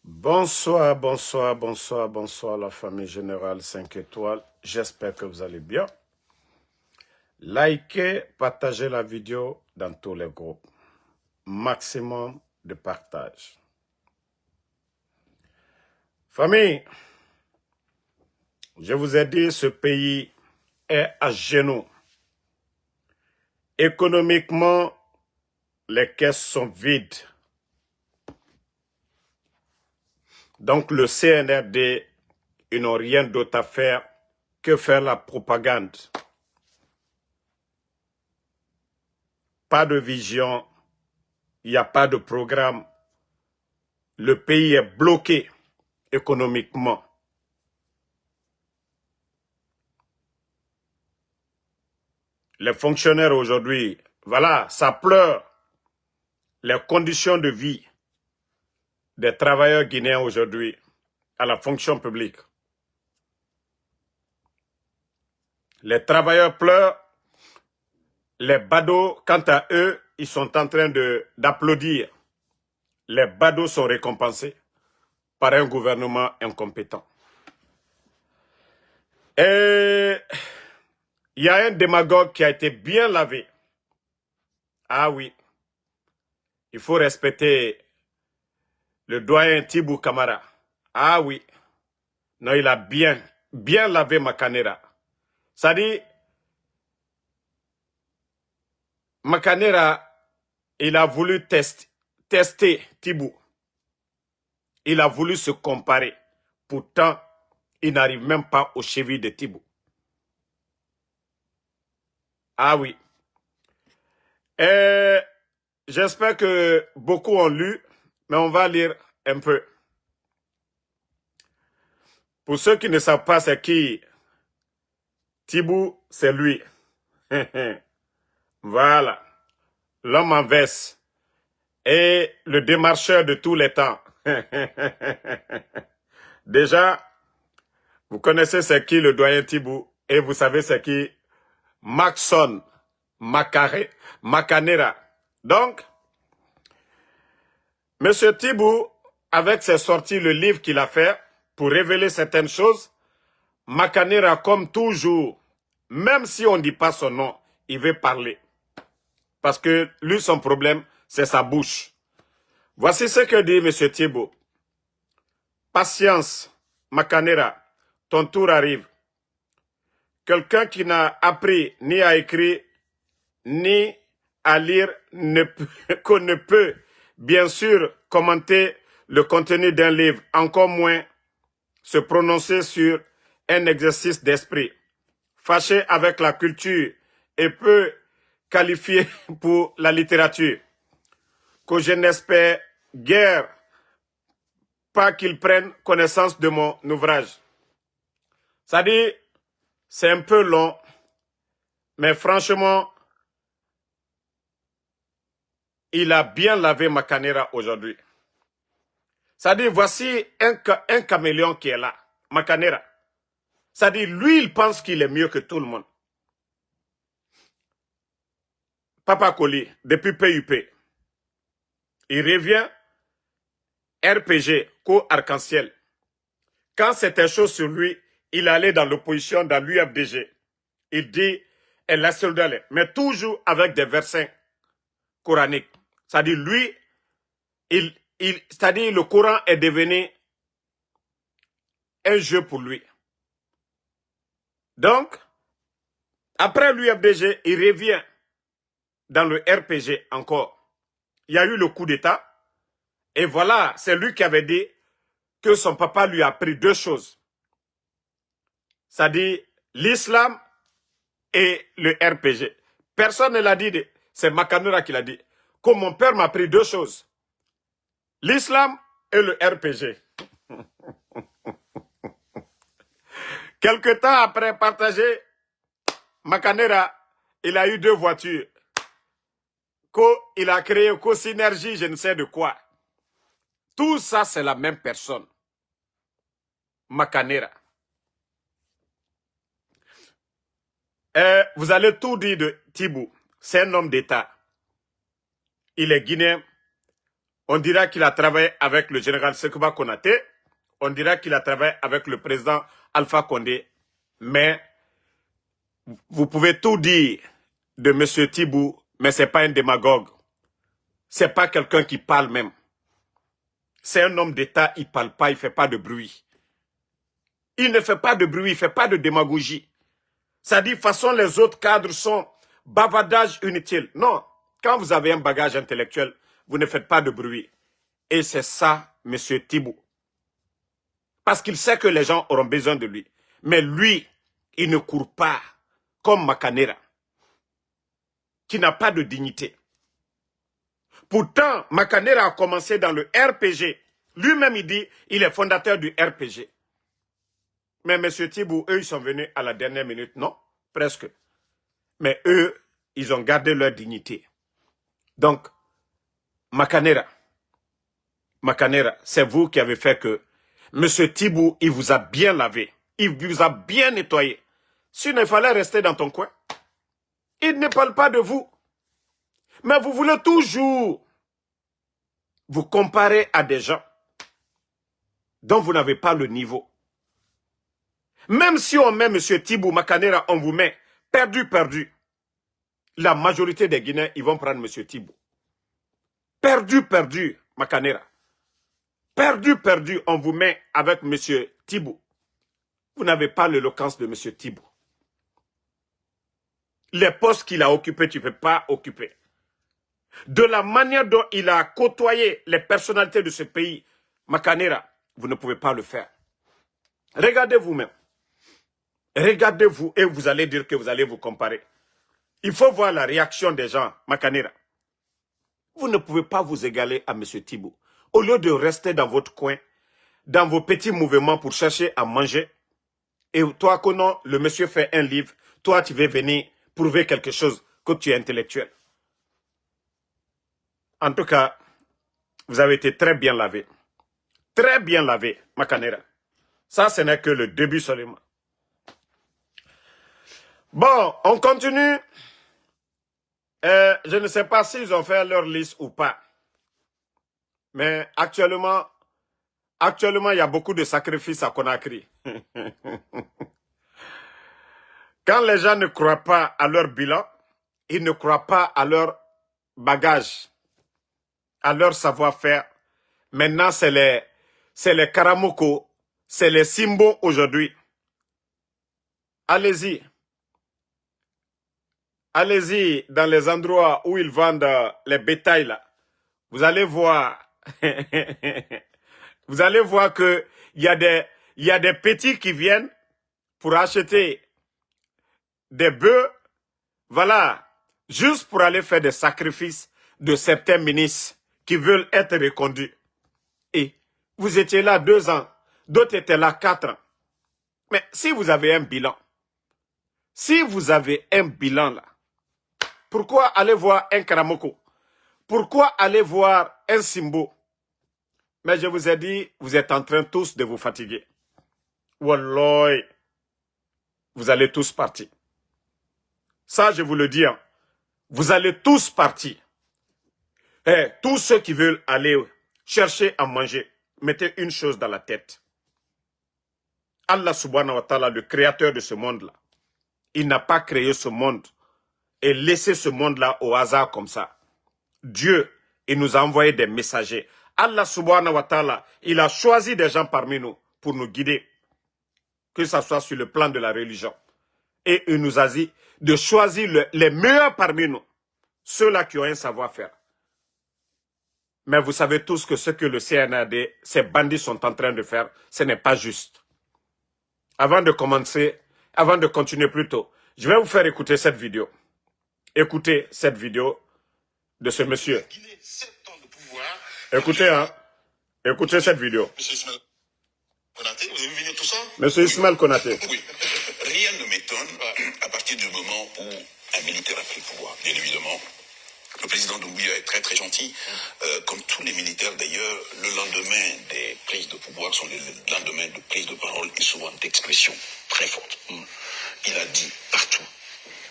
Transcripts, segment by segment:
Bonsoir, bonsoir, bonsoir, bonsoir la famille générale 5 étoiles. J'espère que vous allez bien. Likez, partagez la vidéo dans tous les groupes. Maximum de partage. Famille, je vous ai dit, ce pays est à genoux. Économiquement, les caisses sont vides. Donc le CNRD, ils n'ont rien d'autre à faire que faire la propagande. Pas de vision, il n'y a pas de programme. Le pays est bloqué économiquement. Les fonctionnaires aujourd'hui, voilà, ça pleure les conditions de vie des travailleurs guinéens aujourd'hui à la fonction publique. Les travailleurs pleurent, les badauds, quant à eux, ils sont en train d'applaudir. Les badauds sont récompensés par un gouvernement incompétent. Et il y a un démagogue qui a été bien lavé. Ah oui, il faut respecter le doyen Tibou Kamara. Ah oui, non, il a bien lavé Makanera. Ça dit, Makanera, il a voulu tester Tibou. Il a voulu se comparer. Pourtant, il n'arrive même pas aux chevilles de Tibou. Ah oui. Et j'espère que beaucoup ont lu, mais on va lire un peu. Pour ceux qui ne savent pas c'est qui, Tibou, c'est lui. Voilà. L'homme en veste et le démarcheur de tous les temps. Déjà, vous connaissez c'est qui le doyen Tibou et vous savez c'est qui Maxon Makanera. Donc, M. Tibou, avec ses sorties, le livre qu'il a fait pour révéler certaines choses, Makanera, comme toujours, même si on ne dit pas son nom, il veut parler. Parce que lui, son problème, c'est sa bouche. Voici ce que dit M. Tibou. Patience, Makanera, ton tour arrive. Quelqu'un qui n'a appris ni à écrire, ni à lire, qu'on ne peut, bien sûr, commenter le contenu d'un livre, encore moins se prononcer sur un exercice d'esprit, fâché avec la culture et peu qualifié pour la littérature, que je n'espère guère pas qu'il prenne connaissance de mon ouvrage. Ça dit, c'est un peu long, mais franchement, il a bien lavé Makanera aujourd'hui. Ça dit, voici un caméléon qui est là, Makanera. Ça dit, lui, il pense qu'il est mieux que tout le monde. Papa Koli, depuis PUP, il revient RPG, co-arc-en-ciel. Quand c'était chaud sur lui, il allait dans l'opposition, dans l'UFDG. Il dit, elle la seule mais toujours avec des versets coraniques. C'est-à-dire, lui, c'est-à-dire, le Coran est devenu un jeu pour lui. Donc, après l'UFDG, il revient dans le RPG encore. Il y a eu le coup d'État. Et voilà, c'est lui qui avait dit que son papa lui a appris deux choses. C'est-à-dire l'islam et le RPG. Personne ne l'a dit, c'est Makanera qui l'a dit. Que mon père m'a appris deux choses. L'islam et le RPG. Quelque temps après partager, Makanera, il a eu deux voitures. Il a créé Co-Synergie, je ne sais de quoi. Tout ça, c'est la même personne. Makanera. Vous allez tout dire de Tibou. C'est un homme d'État. Il est guinéen. On dira qu'il a travaillé avec le général Sekouba Konaté. On dira qu'il a travaillé avec le président Alpha Condé. Mais vous pouvez tout dire de M. Tibou, mais ce n'est pas un démagogue. Ce n'est pas quelqu'un qui parle même. C'est un homme d'État, il ne parle pas, il ne fait pas de bruit. Il ne fait pas de bruit, il ne fait pas de démagogie. Ça dit, de toute façon, les autres cadres sont bavardage inutile. Non, quand vous avez un bagage intellectuel, vous ne faites pas de bruit. Et c'est ça, M. Tibou. Parce qu'il sait que les gens auront besoin de lui. Mais lui, il ne court pas comme Makanera, qui n'a pas de dignité. Pourtant, Makanera a commencé dans le RPG. Lui-même, il dit, il est fondateur du RPG. Mais M. Tibou, eux, ils sont venus à la dernière minute, non? Presque. Mais eux, ils ont gardé leur dignité. Donc, Makanera, c'est vous qui avez fait que M. Tibou, il vous a bien lavé. Il vous a bien nettoyé. S'il ne fallait rester dans ton coin, il ne parle pas de vous. Mais vous voulez toujours vous comparer à des gens dont vous n'avez pas le niveau. Même si on met M. Tibou, Makanera, on vous met perdu. La majorité des Guinéens, ils vont prendre M. Tibou. Perdu, Makanera. Perdu, on vous met avec M. Tibou. Vous n'avez pas l'éloquence de M. Tibou. Les postes qu'il a occupés, tu ne peux pas occuper. De la manière dont il a côtoyé les personnalités de ce pays, Makanera, vous ne pouvez pas le faire. Regardez vous-même. Regardez-vous et vous allez dire que vous allez vous comparer. Il faut voir la réaction des gens, Makanera. Vous ne pouvez pas vous égaler à M. Tibou. Au lieu de rester dans votre coin, dans vos petits mouvements pour chercher à manger, et toi, Konon, le monsieur fait un livre, toi, tu veux venir prouver quelque chose, que tu es intellectuel. En tout cas, vous avez été très bien lavé. Très bien lavé, Makanera. Ça, ce n'est que le début seulement. Bon, on continue. Je ne sais pas s'ils ont fait leur liste ou pas. Mais actuellement, il y a beaucoup de sacrifices à Conakry. Quand les gens ne croient pas à leur bilan, ils ne croient pas à leur bagage, à leur savoir-faire. Maintenant, c'est les Karamoko, c'est les Simbo aujourd'hui. Allez-y. Allez-y dans les endroits où ils vendent les bétails là. Vous allez voir. Vous allez voir que il y a des petits qui viennent pour acheter des bœufs. Voilà. Juste pour aller faire des sacrifices de certains ministres qui veulent être reconduits. Et vous étiez là 2 ans. D'autres étaient là 4 ans. Mais si vous avez un bilan, là, pourquoi aller voir un Karamoko? Pourquoi aller voir un Simbo? Mais je vous ai dit, vous êtes en train tous de vous fatiguer. Wallah, vous allez tous partir. Ça, je vous le dis. Hein. Vous allez tous partir. Et tous ceux qui veulent aller chercher à manger, mettez une chose dans la tête. Allah subhanahu wa ta'ala, le créateur de ce monde-là, il n'a pas créé ce monde et laissé ce monde-là au hasard comme ça. Dieu, il nous a envoyé des messagers. Allah subhanahu wa ta'ala, il a choisi des gens parmi nous pour nous guider, que ce soit sur le plan de la religion. Et il nous a dit de choisir les meilleurs parmi nous, ceux-là qui ont un savoir-faire. Mais vous savez tous que ce que le CNRD, ces bandits sont en train de faire, ce n'est pas juste. Avant de continuer plutôt, je vais vous faire écouter cette vidéo. Écoutez cette vidéo de ce monsieur. Écoutez, hein. Écoutez cette vidéo. Monsieur Ismaël Konaté, vous avez vu venir tout ça? Monsieur Ismaël Konaté. Oui. Rien ne m'étonne à partir du moment où un militaire a pris le pouvoir, bien évidemment. Le président Doumbouya est très très gentil, comme tous les militaires d'ailleurs. Le lendemain des prises de pouvoir sont les lendemains de prises de parole et souvent d'expressions très fortes. Il a dit partout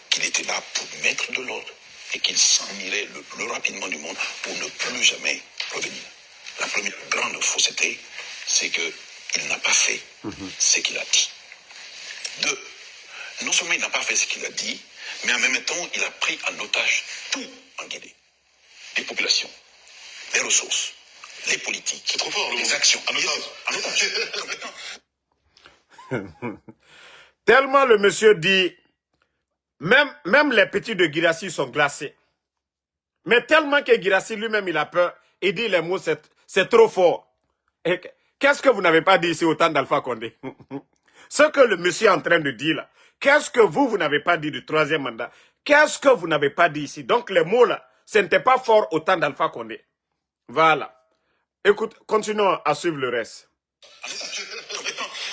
qu'il était là pour mettre de l'ordre et qu'il s'en irait le plus rapidement du monde pour ne plus jamais revenir. La première grande fausseté, c'est qu'il n'a pas fait ce qu'il a dit. Deux, non seulement il n'a pas fait ce qu'il a dit, mais en même temps, il a pris en otage tout en Guinée. Les populations, les ressources, les politiques, c'est trop fort, les actions. En otage. Complètement. Tellement le monsieur dit, même les petits de Guirassy sont glacés. Mais tellement que Guirassy lui-même, il a peur. Il dit les mots, c'est trop fort. Qu'est-ce que vous n'avez pas dit ici au temps d'Alpha Condé? Ce que le monsieur est en train de dire là, qu'est-ce que vous n'avez pas dit du troisième mandat? Qu'est-ce que vous n'avez pas dit ici? Donc les mots là, ce n'était pas fort au temps d'Alpha Condé. Voilà. Écoute, continuons à suivre le reste.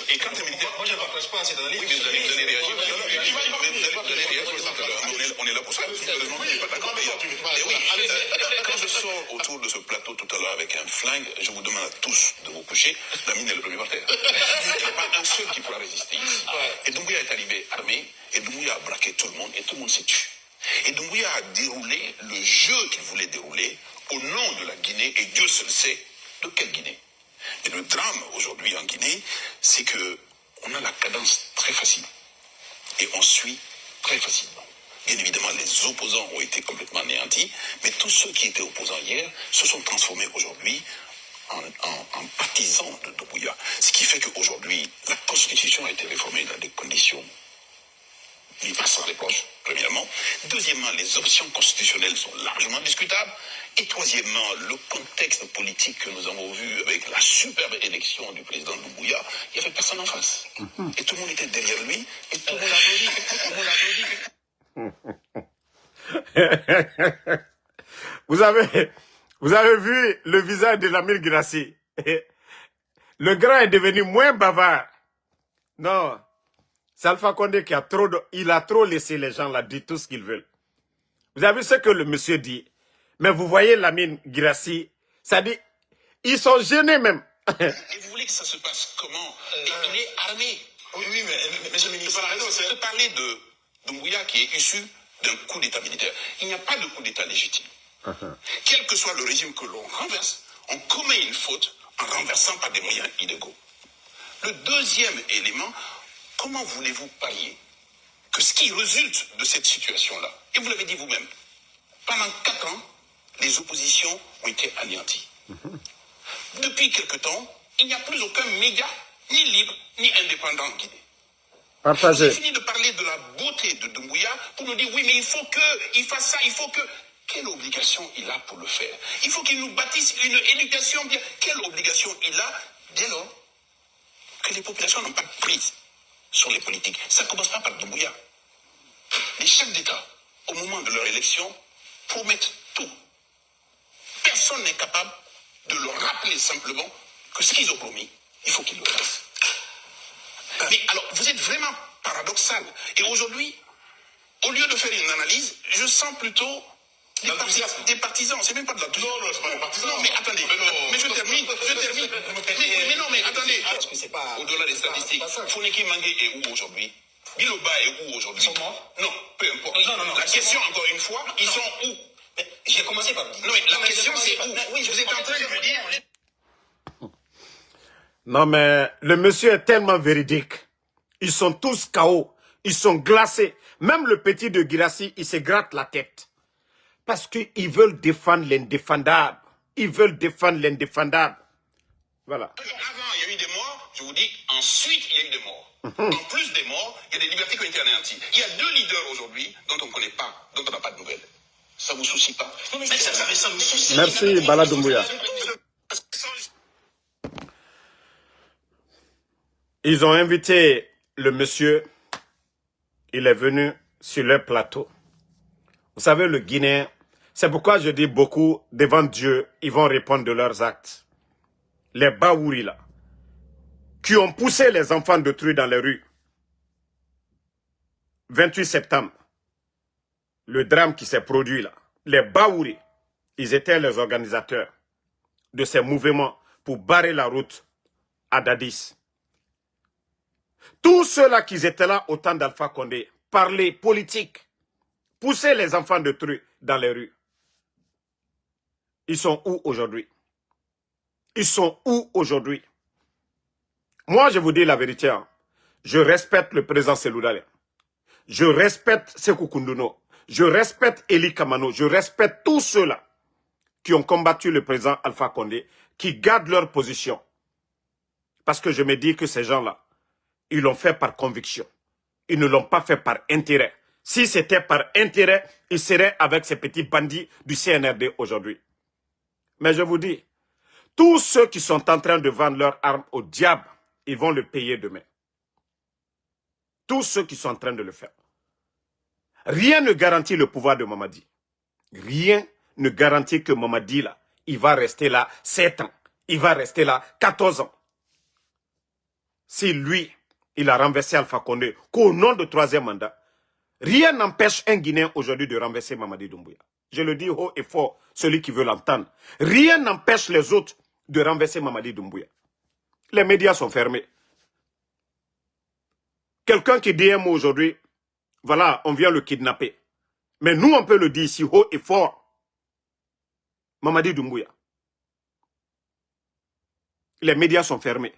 Et quand les militaires... Moi, je ne partage pas cette analyse. Oui, mais vous allez réagir. On est là pour ça. Heureusement, je ne suis pas d'accord. Quand je sors autour de ce plateau tout à l'heure avec un flingue, je vous demande à tous de vous coucher. La mine est le premier par terre. Il n'y a pas un seul qui pourra résister ici. Et Doumbouya est arrivé armé, et Doumbouya a braqué tout le monde, et tout le monde s'est tué. Et Doumbouya a déroulé le jeu qu'il voulait dérouler au nom de la Guinée, et Dieu seul sait de quelle Guinée. Et le drame aujourd'hui en Guinée, c'est que on a la cadence très facile et on suit très facilement. Bien évidemment, les opposants ont été complètement anéantis, mais tous ceux qui étaient opposants hier se sont transformés aujourd'hui en partisans de Doumbouya. Ce qui fait qu'aujourd'hui, la Constitution a été réformée dans des conditions sans reproche, premièrement. Deuxièmement, les options constitutionnelles sont largement discutables. Et troisièmement, le contexte politique que nous avons vu avec la superbe élection du président Doumbouya, il n'y avait personne en face. Et tout le monde était derrière lui, et tout le monde applaudit. Vous avez vu le visage de l'Amir Guirassy. Le grand est devenu moins bavard. Non. C'est Alpha Condé qui il a trop laissé les gens là dire tout ce qu'ils veulent. Vous avez vu ce que le monsieur dit? Mais vous voyez Lamine Guirassy, ça dit, ils sont gênés même. Et vous voulez que ça se passe comment? Il est armé. Oui, mais monsieur le ministre, de parler de Doumbouya qui est issu d'un coup d'état militaire. Il n'y a pas de coup d'état légitime. Quel que soit le régime que l'on renverse, on commet une faute en renversant par des moyens illégaux. Le deuxième élément, comment voulez-vous parier que ce qui résulte de cette situation-là, et vous l'avez dit vous-même, pendant 4 ans, les oppositions ont été anéanties. Depuis quelque temps, il n'y a plus aucun média, ni libre, ni indépendant en Guinée. Partagez. J'ai fini de parler de la beauté de Doumbouya pour nous dire, oui, mais il faut qu'il fasse ça, il faut que... Quelle obligation il a pour le faire? Il faut qu'il nous bâtisse une éducation bien. Quelle obligation il a dès lors que les populations n'ont pas de prise sur les politiques? Ça ne commence pas par Doumbouya. Les chefs d'État, au moment de leur élection, promettent tout. Personne n'est capable de leur rappeler simplement que ce qu'ils ont promis, il faut qu'ils le fassent. Mais alors, vous êtes vraiment paradoxal. Et aujourd'hui, au lieu de faire une analyse, je sens plutôt des partisans. C'est même pas de la... Non, c'est pas des partisans. Non, mais attendez. Mais je termine. Mais non, mais attendez. Parce que c'est pas... Au-delà des statistiques, Foneki Mangue est où aujourd'hui? Biloba est où aujourd'hui? Non, peu importe. Non. La question, encore une fois, ils sont où? J'ai commencé par dire. Non, mais la question, c'est où? Oui, vous êtes en train de me dire... Non, mais le monsieur est tellement véridique. Ils sont tous KO. Ils sont glacés. Même le petit de Guirassy, il se gratte la tête. Parce qu'ils veulent défendre l'indéfendable. Ils veulent défendre l'indéfendable. Voilà. Avant, il y a eu des morts. Je vous dis, ensuite, il y a eu des morts. En plus des morts, il y a des libertés qui ont été anéanties. Il y a 2 leaders aujourd'hui dont on ne connaît pas, dont on n'a pas de nouvelles. Ça ne vous soucie pas? Mais ça me soucie. Merci, Bala Doumbouya. Ils ont invité le monsieur. Il est venu sur leur plateau. Vous savez, le Guinéen, c'est pourquoi je dis beaucoup, devant Dieu, ils vont répondre de leurs actes. Les Baouri, là, qui ont poussé les enfants d'autrui dans les rues. 28 septembre, le drame qui s'est produit là. Les Baouri, ils étaient les organisateurs de ces mouvements pour barrer la route à Dadis. Tous ceux-là qui étaient là au temps d'Alpha Condé, parler politique, pousser les enfants d'autrui dans les rues. Ils sont où aujourd'hui? Ils sont où aujourd'hui? Moi, je vous dis la vérité. Hein. Je respecte le président Seloudalé. Je respecte Sékou Kounduno. Je respecte Eli Kamano. Je respecte tous ceux-là qui ont combattu le président Alpha Condé, qui gardent leur position. Parce que je me dis que ces gens-là, ils l'ont fait par conviction. Ils ne l'ont pas fait par intérêt. Si c'était par intérêt, ils seraient avec ces petits bandits du CNRD aujourd'hui. Mais je vous dis, tous ceux qui sont en train de vendre leurs armes au diable, ils vont le payer demain. Tous ceux qui sont en train de le faire. Rien ne garantit le pouvoir de Mamadi. Rien ne garantit que Mamadi, là, il va rester là 7 ans. Il va rester là 14 ans. Si lui, il a renversé Alpha Condé qu'au nom de 3e mandat, rien n'empêche un Guinéen aujourd'hui de renverser Mamadi Doumbouya. Je le dis haut et fort, celui qui veut l'entendre. Rien n'empêche les autres de renverser Mamadi Doumbouya. Les médias sont fermés. Quelqu'un qui dit un mot aujourd'hui, voilà, on vient le kidnapper. Mais nous, on peut le dire ici haut et fort. Mamadi Doumbouya. Les médias sont fermés.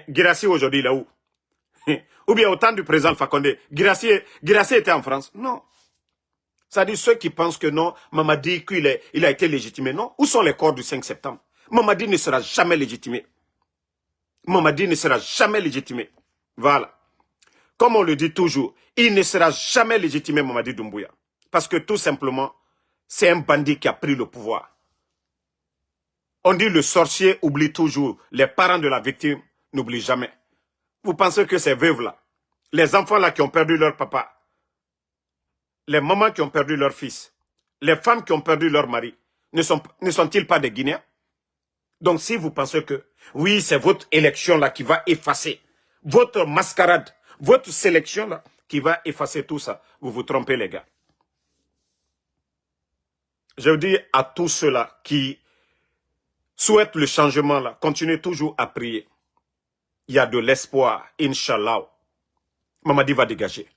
Guirassy aujourd'hui, là où? Ou bien au temps du président Fakonde, Guirassy était en France? Non. Ça dit ceux qui pensent que non, Mamadi, il a été légitimé. Non. Où sont les corps du 5 septembre? Mamadi ne sera jamais légitimé. Mamadi ne sera jamais légitimé. Voilà. Comme on le dit toujours, il ne sera jamais légitimé Mamadi Doumbouya. Parce que tout simplement, c'est un bandit qui a pris le pouvoir. On dit le sorcier oublie toujours. Les parents de la victime n'oublient jamais. Vous pensez que ces veuves-là, les enfants-là qui ont perdu leur papa, les mamans qui ont perdu leur fils, les femmes qui ont perdu leur mari, ne sont-ils pas des Guinéens? Donc si vous pensez que, oui, c'est votre élection-là qui va effacer, votre mascarade, votre sélection-là qui va effacer tout ça, vous vous trompez les gars. Je vous dis à tous ceux-là qui souhaitent le changement-là, continuez toujours à prier. Il y a de l'espoir, Inch'Allah. Mamadi va dégager.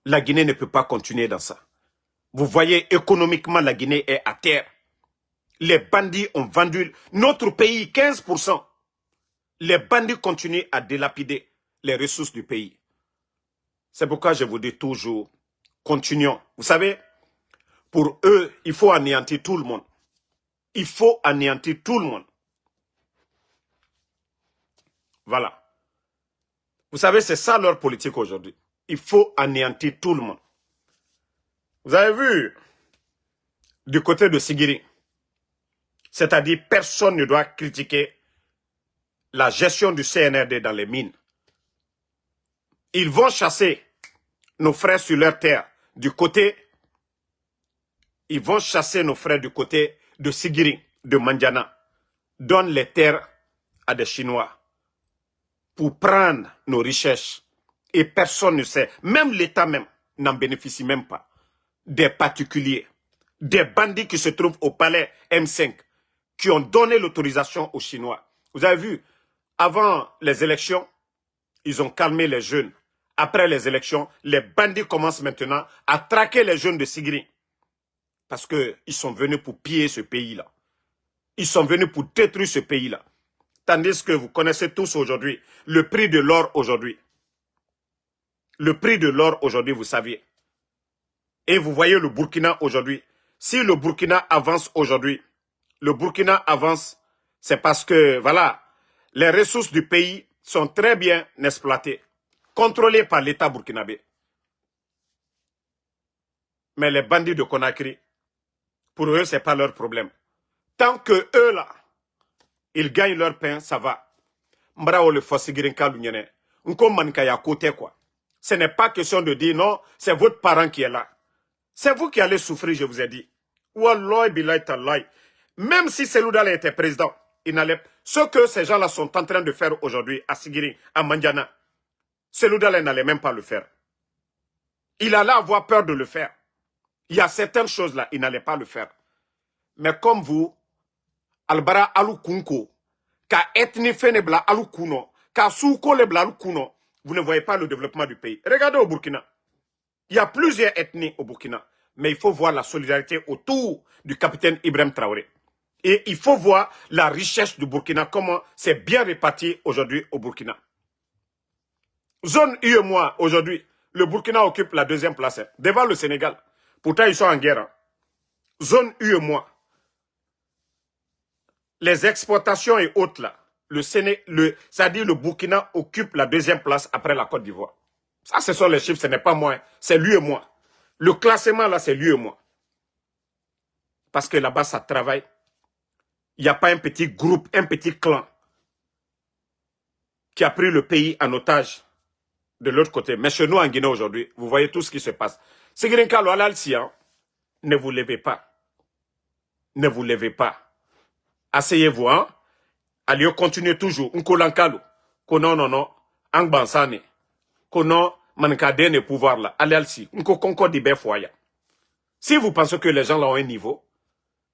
La Guinée ne peut pas continuer dans ça. Vous voyez, économiquement, la Guinée est à terre. Les bandits ont vendu notre pays 15%. Les bandits continuent à dilapider les ressources du pays. C'est pourquoi je vous dis toujours, continuons. Vous savez, pour eux, il faut anéantir tout le monde. Il faut anéantir tout le monde. Voilà. Vous savez, c'est ça leur politique aujourd'hui. Il faut anéantir tout le monde. Vous avez vu, du côté de Sigiri, c'est-à-dire personne ne doit critiquer la gestion du CNRD dans les mines. Ils vont chasser nos frères sur leur terre du côté, ils vont chasser nos frères du côté de Sigiri, de Mandiana, donnent les terres à des Chinois pour prendre nos richesses. Et personne ne sait, même l'État même n'en bénéficie même pas. Des particuliers, des bandits qui se trouvent au palais M5, qui ont donné l'autorisation aux Chinois. Vous avez vu, avant les élections, ils ont calmé les jeunes. Après les élections, les bandits commencent maintenant à traquer les jeunes de Sigiri. Parce qu'ils sont venus pour piller ce pays-là. Ils sont venus pour détruire ce pays-là. Tandis que vous connaissez tous aujourd'hui le prix de l'or aujourd'hui. Le prix de l'or aujourd'hui, vous saviez. Et vous voyez le Burkina aujourd'hui. Si le Burkina avance aujourd'hui, le Burkina avance, c'est parce que, voilà, les ressources du pays sont très bien exploitées, contrôlées par l'État burkinabé. Mais les bandits de Conakry, pour eux, ce n'est pas leur problème. Tant que eux, là, ils gagnent leur pain, ça va. Ce n'est pas question de dire non, c'est votre parent qui est là. C'est vous qui allez souffrir, je vous ai dit. Wallahi billahi tallahi. Même si Seloudalé était président, il n'allait. Ce que ces gens-là sont en train de faire aujourd'hui à Sigiri, à Mandiana, Seloudalé n'allait même pas le faire. Il allait avoir peur de le faire. Il y a certaines choses là, il n'allait pas le faire. Mais comme vous, Albara Alukunko, ka ethnie fenebla Alukuno, ka souko lebla Alukuno, vous ne voyez pas le développement du pays. Regardez au Burkina. Il y a plusieurs ethnies au Burkina. Mais il faut voir la solidarité autour du capitaine Ibrahim Traoré. Et il faut voir la richesse du Burkina, comment c'est bien réparti aujourd'hui au Burkina. Zone UEMOA, aujourd'hui, le Burkina occupe la 2e place, hein, devant le Sénégal. Pourtant, ils sont en guerre. Hein. Zone UEMOA. Les exportations et autres, là, c'est-à-dire le Burkina occupe la 2e place après la Côte d'Ivoire. Ça, ce sont les chiffres, ce n'est pas moi, hein, c'est l'UEMOA. Le classement, là, c'est l'UEMOA. Parce que là-bas, ça travaille. Il n'y a pas un petit groupe, un petit clan qui a pris le pays en otage de l'autre côté. Mais chez nous, en Guinée, aujourd'hui, vous voyez tout ce qui se passe. Sigirinkalo Alalsian, ne vous levez pas. Ne vous levez pas. Asseyez-vous, hein. Allez, continuez toujours. Nkolankalo. Konon, non, Angbansane. Konon, mankadene pouvoir là. Alalsi. Nko konko di befoya. Si vous pensez que les gens là ont un niveau,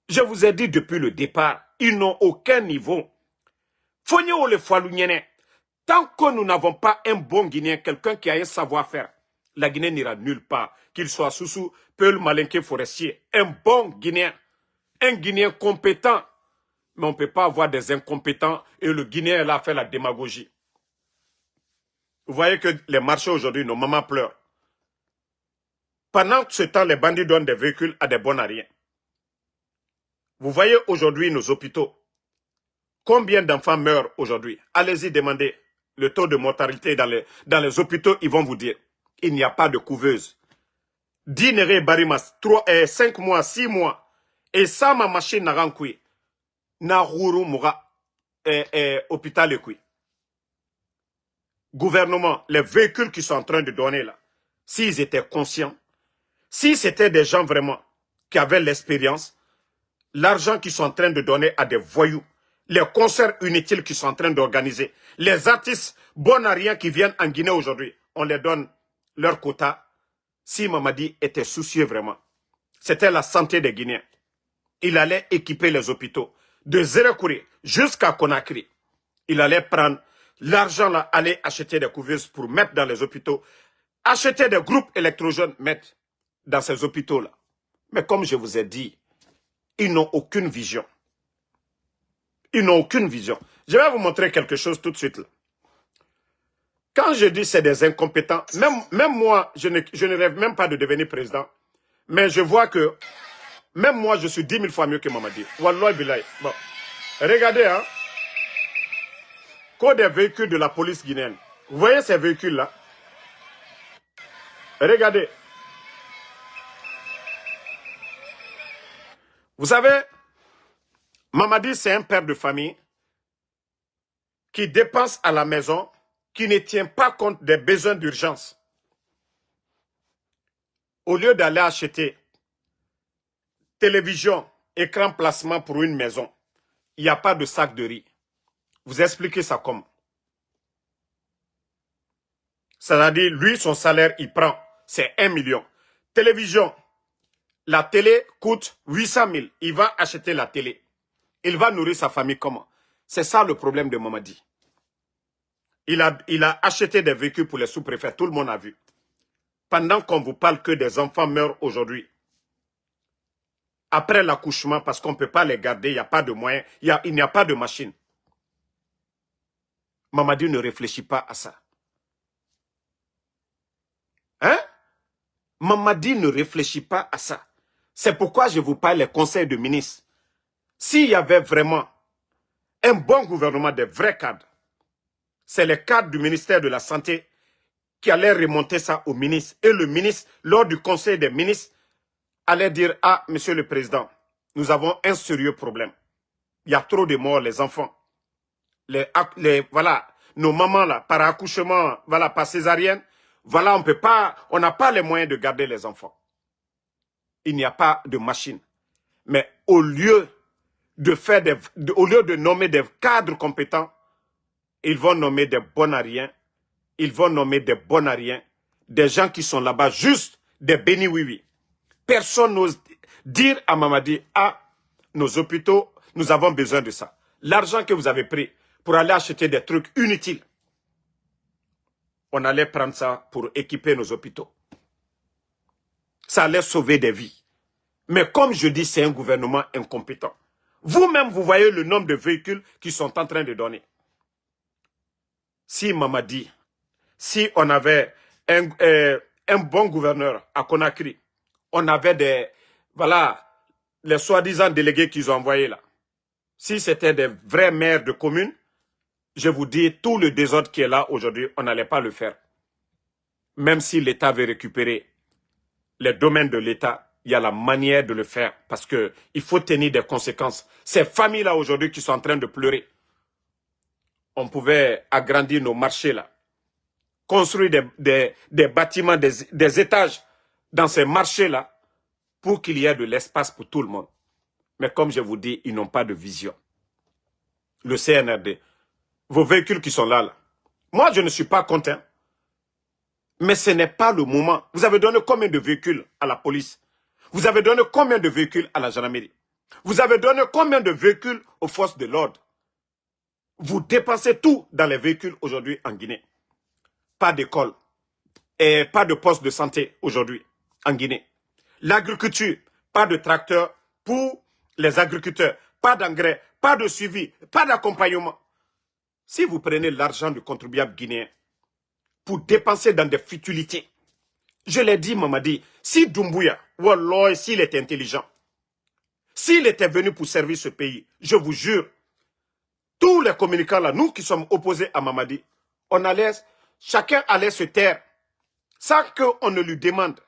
je vous ai dit depuis le départ, ils n'ont aucun niveau. Fonyo le foalounyene. Tant que nous n'avons pas un bon Guinéen, quelqu'un qui a un savoir-faire, la Guinée n'ira nulle part. Qu'il soit Soussou, Peul, Malinké, Forestier. Un bon Guinéen. Un Guinéen compétent. Mais on ne peut pas avoir des incompétents et le Guinéen là fait la démagogie. Vous voyez que les marchés aujourd'hui, nos mamans pleurent. Pendant ce temps, les bandits donnent des véhicules à des bons à rien. Vous voyez aujourd'hui nos hôpitaux. Combien d'enfants meurent aujourd'hui? Allez-y demander le taux de mortalité dans les hôpitaux, ils vont vous dire. Il n'y a pas de couveuse. Dinere Barimas, 5 mois, 6 mois. Et ça, ma machine n'a rien cuit. Na rourou moura hôpital et cuit. Gouvernement, les véhicules qui sont en train de donner là, s'ils étaient conscients, si c'était des gens vraiment qui avaient l'expérience, l'argent qu'ils sont en train de donner à des voyous, les concerts inutiles qu'ils sont en train d'organiser, les artistes bons à rien qui viennent en Guinée aujourd'hui, on les donne leur quota. Si Mamadi était soucieux vraiment, c'était la santé des Guinéens. Il allait équiper les hôpitaux de Zérekouri jusqu'à Conakry. Il allait prendre l'argent là, aller acheter des couveuses pour mettre dans les hôpitaux, acheter des groupes électrogènes, mettre dans ces hôpitaux-là. Mais comme je vous ai dit, ils n'ont aucune vision. Ils n'ont aucune vision. Je vais vous montrer quelque chose tout de suite. Là. Quand je dis c'est des incompétents, même moi, je ne rêve même pas de devenir président. Mais je vois que, même moi, je suis 10 000 fois mieux que Mamadi. Wallah bilay. Bon. Regardez, hein. Code des véhicules de la police guinéenne. Vous voyez ces véhicules-là? Regardez. Vous savez, Mamadi, c'est un père de famille qui dépense à la maison, qui ne tient pas compte des besoins d'urgence. Au lieu d'aller acheter télévision, écran placement pour une maison, il n'y a pas de sac de riz. Vous expliquez ça comment? C'est-à-dire, lui, son salaire, il prend, c'est 1 million. Télévision, la télé coûte 800 000. Il va acheter la télé. Il va nourrir sa famille comment? C'est ça le problème de Mamadi. Il a acheté des véhicules pour les sous-préfets. Tout le monde a vu. Pendant qu'on vous parle que des enfants meurent aujourd'hui, après l'accouchement, parce qu'on ne peut pas les garder, il n'y a pas de moyens, il n'y a pas de machine. Mamadi ne réfléchit pas à ça. Hein? Mamadi ne réfléchit pas à ça. C'est pourquoi je vous parle des conseils de ministres. S'il y avait vraiment un bon gouvernement, des vrais cadres, c'est les cadres du ministère de la Santé qui allaient remonter ça au ministre. Et le ministre, lors du conseil des ministres, allait dire, ah, monsieur le président, nous avons un sérieux problème. Il y a trop de morts, les enfants. Voilà, nos mamans là, par accouchement, voilà, par césarienne, voilà, on n'a pas les moyens de garder les enfants. Il n'y a pas de machine. Mais au lieu de nommer des cadres compétents, ils vont nommer des bonariens, des gens qui sont là-bas juste des bénis oui-oui. Personne n'ose dire à Mamadi, ah, nos hôpitaux, nous avons besoin de ça. L'argent que vous avez pris pour aller acheter des trucs inutiles, on allait prendre ça pour équiper nos hôpitaux. Ça allait sauver des vies. Mais comme je dis, c'est un gouvernement incompétent. Vous-même, vous voyez le nombre de véhicules qui sont en train de donner. Si Mamadi, si on avait un bon gouverneur à Conakry, on avait les soi-disant délégués qu'ils ont envoyés là. Si c'était des vrais maires de communes, je vous dis, tout le désordre qui est là aujourd'hui, on n'allait pas le faire. Même si l'État veut récupérer les domaines de l'État, il y a la manière de le faire parce qu'il faut tenir des conséquences. Ces familles-là aujourd'hui qui sont en train de pleurer, on pouvait agrandir nos marchés là, construire des bâtiments, des étages dans ces marchés-là pour qu'il y ait de l'espace pour tout le monde. Mais comme je vous dis, ils n'ont pas de vision. Le CNRD, vos véhicules qui sont là, moi je ne suis pas content. Mais ce n'est pas le moment. Vous avez donné combien de véhicules à la police? Vous avez donné combien de véhicules à la gendarmerie? Vous avez donné combien de véhicules aux forces de l'ordre? Vous dépensez tout dans les véhicules aujourd'hui en Guinée. Pas d'école et pas de poste de santé aujourd'hui en Guinée. L'agriculture, pas de tracteurs pour les agriculteurs, pas d'engrais, pas de suivi, pas d'accompagnement. Si vous prenez l'argent du contribuable guinéen pour dépenser dans des futilités, je l'ai dit, Mamadi, si Doumbouya, Wallah, s'il était intelligent, s'il était venu pour servir ce pays, je vous jure, tous les communicants là, nous qui sommes opposés à Mamadi, chacun allait se taire sans qu'on ne lui demande.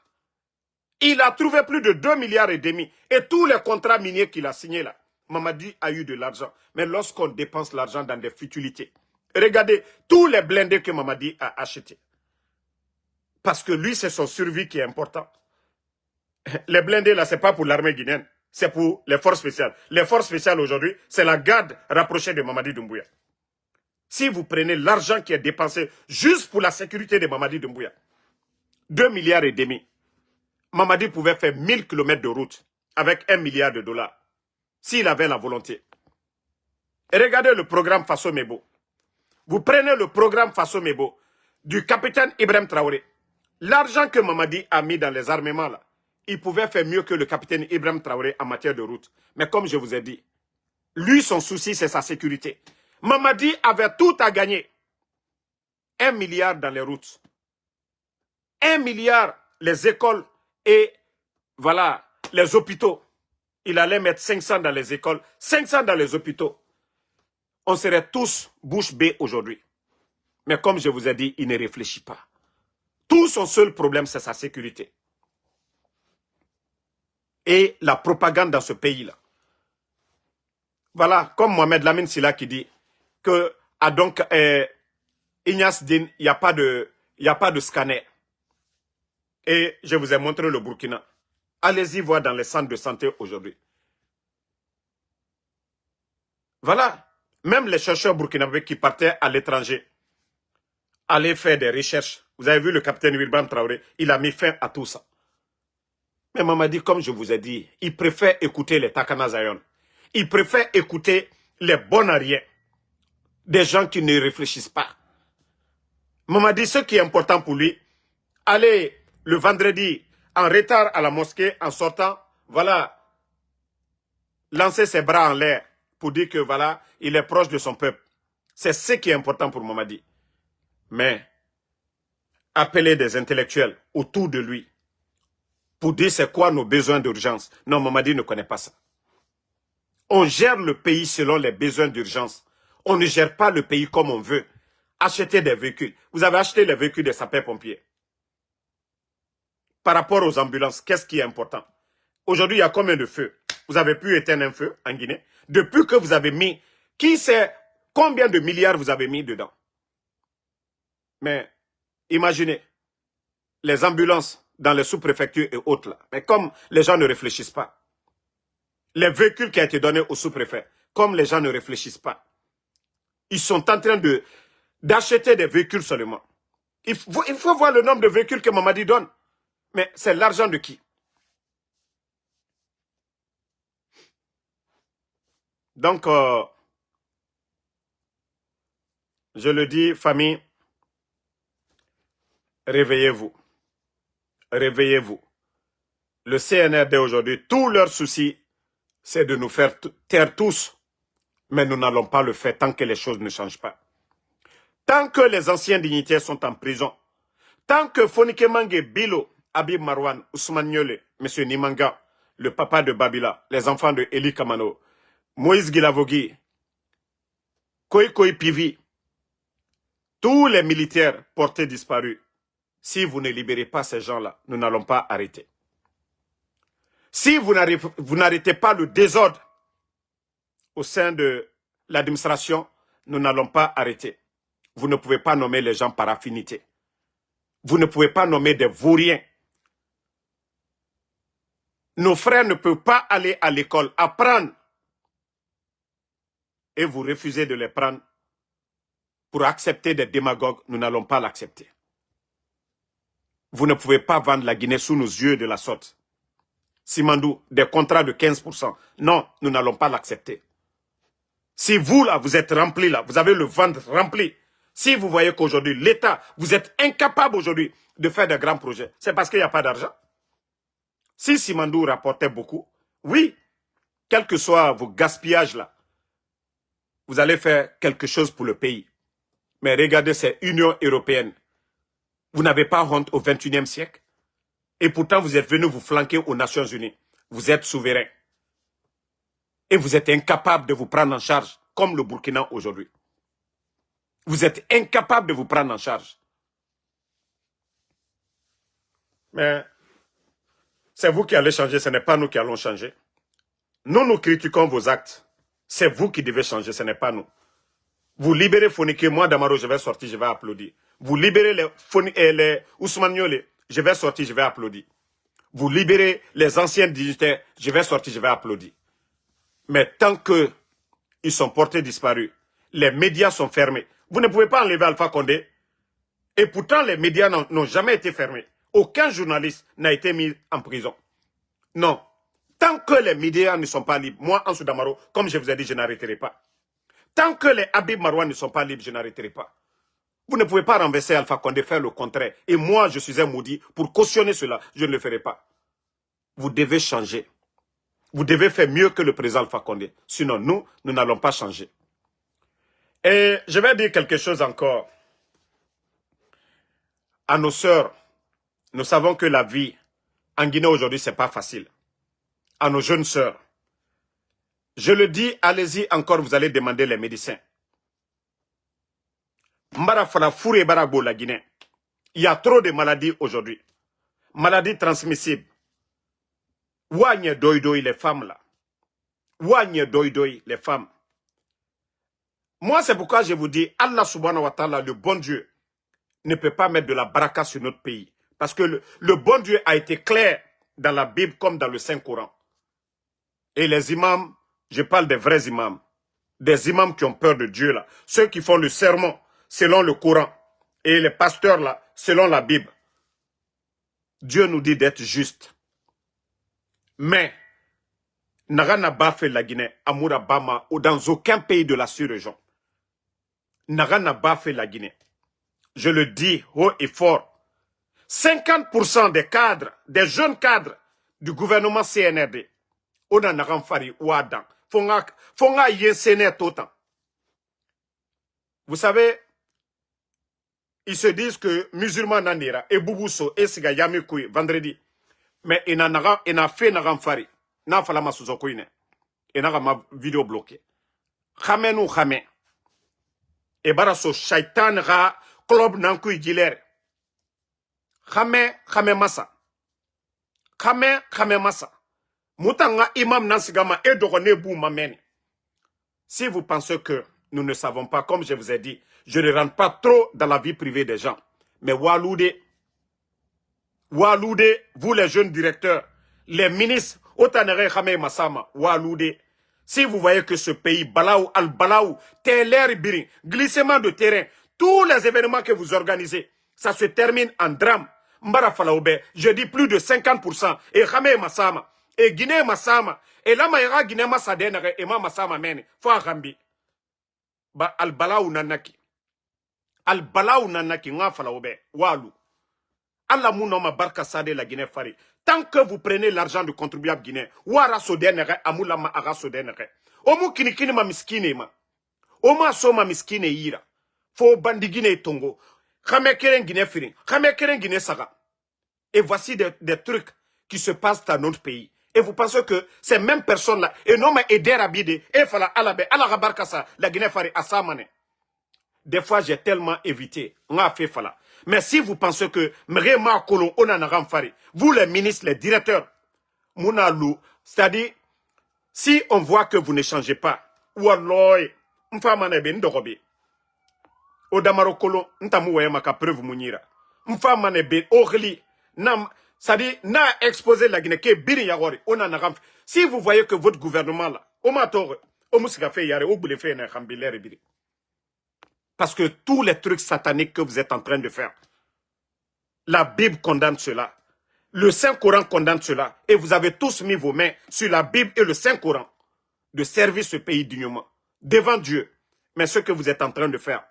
Il a trouvé plus de 2,5 milliards et tous les contrats miniers qu'il a signés là, Mamadi a eu de l'argent. Mais lorsqu'on dépense l'argent dans des futilités, regardez tous les blindés que Mamadi a achetés. Parce que lui, c'est son survie qui est important. Les blindés, là, ce n'est pas pour l'armée guinéenne. C'est pour les forces spéciales. Les forces spéciales, aujourd'hui, c'est la garde rapprochée de Mamadi Doumbouya. Si vous prenez l'argent qui est dépensé juste pour la sécurité de Mamadi Doumbouya, 2,5 milliards, Mamadi pouvait faire 1000 km de route avec 1 milliard de dollars, s'il avait la volonté. Et regardez le programme Faso Mebo. Vous prenez le programme Faso Mebo du capitaine Ibrahim Traoré. L'argent que Mamadi a mis dans les armements, là, il pouvait faire mieux que le capitaine Ibrahim Traoré en matière de route. Mais comme je vous ai dit, lui, son souci, c'est sa sécurité. Mamadi avait tout à gagner. 1 milliard dans les routes. 1 milliard les écoles et voilà, les hôpitaux. Il allait mettre 500 dans les écoles, 500 dans les hôpitaux. On serait tous bouche bée aujourd'hui. Mais comme je vous ai dit, il ne réfléchit pas. Tout son seul problème, c'est sa sécurité. Et la propagande dans ce pays-là. Voilà, comme Mohamed Lamine Silla qui dit que donc Ignace Din, il n'y a pas de scanner. Et je vous ai montré le Burkina. Allez-y voir dans les centres de santé aujourd'hui. Voilà, même les chercheurs burkinabés qui partaient à l'étranger, allaient faire des recherches. Vous avez vu le capitaine Wilbam Traoré, il a mis fin à tout ça. Mais Mamadi, comme je vous ai dit, il préfère écouter les Takana Zayon. Il préfère écouter les bonariens. Des gens qui ne réfléchissent pas. Mamadi, ce qui est important pour lui, aller le vendredi en retard à la mosquée, en sortant, voilà, lancer ses bras en l'air pour dire que voilà, il est proche de son peuple. C'est ce qui est important pour Mamadi. Mais appeler des intellectuels autour de lui pour dire c'est quoi nos besoins d'urgence. Non, Mamadi ne connaît pas ça. On gère le pays selon les besoins d'urgence. On ne gère pas le pays comme on veut. Acheter des véhicules. Vous avez acheté les véhicules des sapeurs-pompiers. Par rapport aux ambulances, qu'est-ce qui est important? Aujourd'hui, il y a combien de feux? Vous avez pu éteindre un feu en Guinée? Depuis que vous avez mis, qui sait combien de milliards vous avez mis dedans? Mais imaginez, les ambulances dans les sous-préfectures et autres là. Mais comme les gens ne réfléchissent pas, les véhicules qui ont été donnés aux sous-préfets, comme les gens ne réfléchissent pas, ils sont en train d'acheter des véhicules seulement. Il faut voir le nombre de véhicules que Mamadi donne. Mais c'est l'argent de qui? Donc, je le dis, famille, réveillez-vous. Réveillez-vous. Le CNRD aujourd'hui, tous leurs soucis, c'est de nous faire taire tous. Mais nous n'allons pas le faire tant que les choses ne changent pas. Tant que les anciens dignitaires sont en prison, tant que Fonike Mange, Bilo, Habib Marwan, Ousmane Niole, M. Nimanga, le papa de Babila, les enfants de Eli Kamano, Moïse Guilavogui, Koikoi Pivi, tous les militaires portés disparus, si vous ne libérez pas ces gens-là, nous n'allons pas arrêter. Si vous n'arrêtez pas le désordre au sein de l'administration, nous n'allons pas arrêter. Vous ne pouvez pas nommer les gens par affinité. Vous ne pouvez pas nommer des vauriens. Nos frères ne peuvent pas aller à l'école apprendre et vous refusez de les prendre pour accepter des démagogues. Nous n'allons pas l'accepter. Vous ne pouvez pas vendre la Guinée sous nos yeux de la sorte. Simandou, des contrats de 15%. Non, nous n'allons pas l'accepter. Si vous, là, vous êtes rempli, là, vous avez le ventre rempli. Si vous voyez qu'aujourd'hui, l'État, vous êtes incapable aujourd'hui de faire de grands projets, c'est parce qu'il n'y a pas d'argent. Si Simandou rapportait beaucoup, oui, quel que soit vos gaspillages, là, vous allez faire quelque chose pour le pays. Mais regardez, c'est Union européenne. Vous n'avez pas honte au XXIe siècle. Et pourtant, vous êtes venu vous flanquer aux Nations Unies. Vous êtes souverain. Et vous êtes incapable de vous prendre en charge, comme le Burkina aujourd'hui. Vous êtes incapable de vous prendre en charge. Mais c'est vous qui allez changer, ce n'est pas nous qui allons changer. Nous critiquons vos actes. C'est vous qui devez changer, ce n'est pas nous. Vous libérez Fonike, moi Damaro, je vais sortir, je vais applaudir. Vous libérez les Ousmane Niole, je vais sortir, je vais applaudir. Vous libérez les anciens dignitaires, je vais sortir, je vais applaudir. Mais tant qu'ils sont portés disparus, les médias sont fermés. Vous ne pouvez pas enlever Alpha Condé. Et pourtant, les médias n'ont jamais été fermés. Aucun journaliste n'a été mis en prison. Non. Tant que les médias ne sont pas libres, moi, Ansou Damaro, comme je vous ai dit, je n'arrêterai pas. Tant que les Habib Marwan ne sont pas libres, je n'arrêterai pas. Vous ne pouvez pas renverser Alpha Condé, faire le contraire. Et moi, je suis un maudit. Pour cautionner cela, je ne le ferai pas. Vous devez changer. Vous devez faire mieux que le président Alpha Condé. Sinon, nous n'allons pas changer. Et je vais dire quelque chose encore. À nos sœurs, nous savons que la vie en Guinée aujourd'hui, ce n'est pas facile. À nos jeunes sœurs, je le dis, allez-y encore, vous allez demander les médecins. Mbara fala fouré barabo la Guinée. Il y a trop de maladies aujourd'hui. Maladies transmissibles. Ouanye doidoy les femmes là. Ouanye doidoy les femmes. Moi, c'est pourquoi je vous dis, Allah subhanahu wa ta'ala, le bon Dieu, ne peut pas mettre de la baraka sur notre pays. Parce que le bon Dieu a été clair dans la Bible comme dans le Saint-Coran. Et les imams, je parle des vrais imams, des imams qui ont peur de Dieu là, ceux qui font le sermon selon le Coran, et les pasteurs là, selon la Bible. Dieu nous dit d'être juste. Mais, Nagana ba fait la Guinée, Amoura Bama, ou dans aucun pays de la sous-région. Nagana ba fait la Guinée. Je le dis haut et fort. 50% des cadres, des jeunes cadres du gouvernement CNRD, on a Nagamfari ou Adam, Fonga Yensene Totan. Vous savez, ils se disent que musulmans Nandira et Boubousso et Siga Yamikoui vendredi. Mais il a fait Nagamfari. N'a pas la massouzokoine. Et n'a ma vidéo bloquée. Khamen ou Khamen. Et barasso shaitan ra club nankui giler. Khamen massa. Khamen massa. Moutanga imam nansigama et dorone bou mamene. Si vous pensez que nous ne savons pas, comme je vous ai dit, je ne rentre pas trop dans la vie privée des gens. Mais Waloude, vous les jeunes directeurs, les ministres, Otanere Khame Massama, Waloude, si vous voyez que ce pays, Balaou, Al-Balaou, Teler Birin, glissement de terrain, tous les événements que vous organisez, ça se termine en drame. Mbara Falaoube, je dis plus de 50%, et Khame Massama, et Guinée Massama, et là, Maïra Guinée Massadenere, et Massama Mene, Fa Rambi. Ba Al-Balaou Nanaki. Al-Balaou Nanaki, Nga Falaoube, Walou. Allah mounoma barka sade la Guinée fari. Tant que vous prenez l'argent du contribuable guinéen, wara sodenere, amulama ara sodenere. Omu kinikini ma miskine ma. Oma soma miskine yira. Fo bandi Guinée tongo. Khame keren Guinée firi. Khame keren Guinée saga. Et voici des trucs qui se passent dans notre pays. Et vous pensez que ces mêmes personnes-là, et non mais aider Abide, et fala alabe, alabarkasa, la Guinée fari asamane. Des fois, j'ai tellement évité. On a fait fala. Mais si vous pensez que Mrema Kolon, on en a fari, vous les ministres, les directeurs, Mounalou, c'est-à-dire, si on voit que vous ne changez pas, Walloy, Mfamane ben Dorobi, Odamaro Kolon, Ntamoué maka preuve Mounira, Mfamane ben Orli, Nam, c'est-à-dire, n'a exposé la Guinée, que Biri Yagori, on en a. Si vous voyez que votre gouvernement là, au mator, au Moussika fait Yare, au Boulé fait Nambilé Biri. Parce que tous les trucs sataniques que vous êtes en train de faire, la Bible condamne cela. Le Saint-Coran condamne cela. Et vous avez tous mis vos mains sur la Bible et le Saint-Coran de servir ce pays dignement, devant Dieu. Mais ce que vous êtes en train de faire,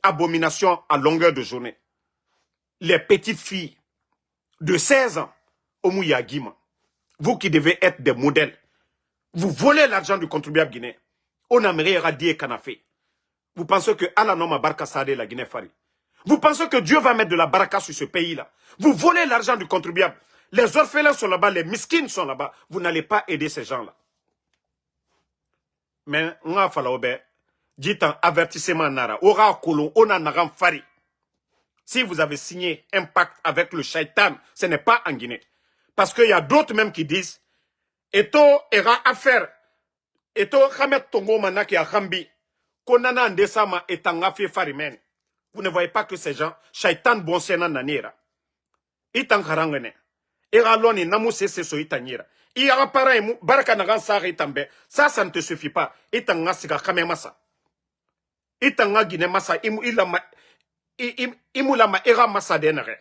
abomination à longueur de journée. Les petites filles de 16 ans, Omuyagima, vous qui devez être des modèles, vous volez l'argent du contribuable guinéen. On a dit Kanafé. Vous pensez que Allah Noma Barka Sade la Guinée Fari. Vous pensez que Dieu va mettre de la baraka sur ce pays-là. Vous volez l'argent du contribuable. Les orphelins sont là-bas, les miskines sont là-bas. Vous n'allez pas aider ces gens-là. Mais, on a fallu dit un avertissement nara. Ora kolon, on a naram fari. Si vous avez signé un pacte avec le shaitan, ce n'est pas en Guinée. Parce qu'il y a d'autres même qui disent, Eto era affaire, Eto Khamet Tongo Manaki a Khambi. Konana Ndesama est en affaire farimen. Vous ne voyez pas que ces gens, Shaitan Bonsena Nanira. Itan Harangene. Iraloni Namuse Seso Itanyira. Irapara Baraka Nagan Sari Tambe. Ça ne te suffit pas. Itan Nasiga Kamemasa. Itan Nagine Massa Imulama Era Massa Denere.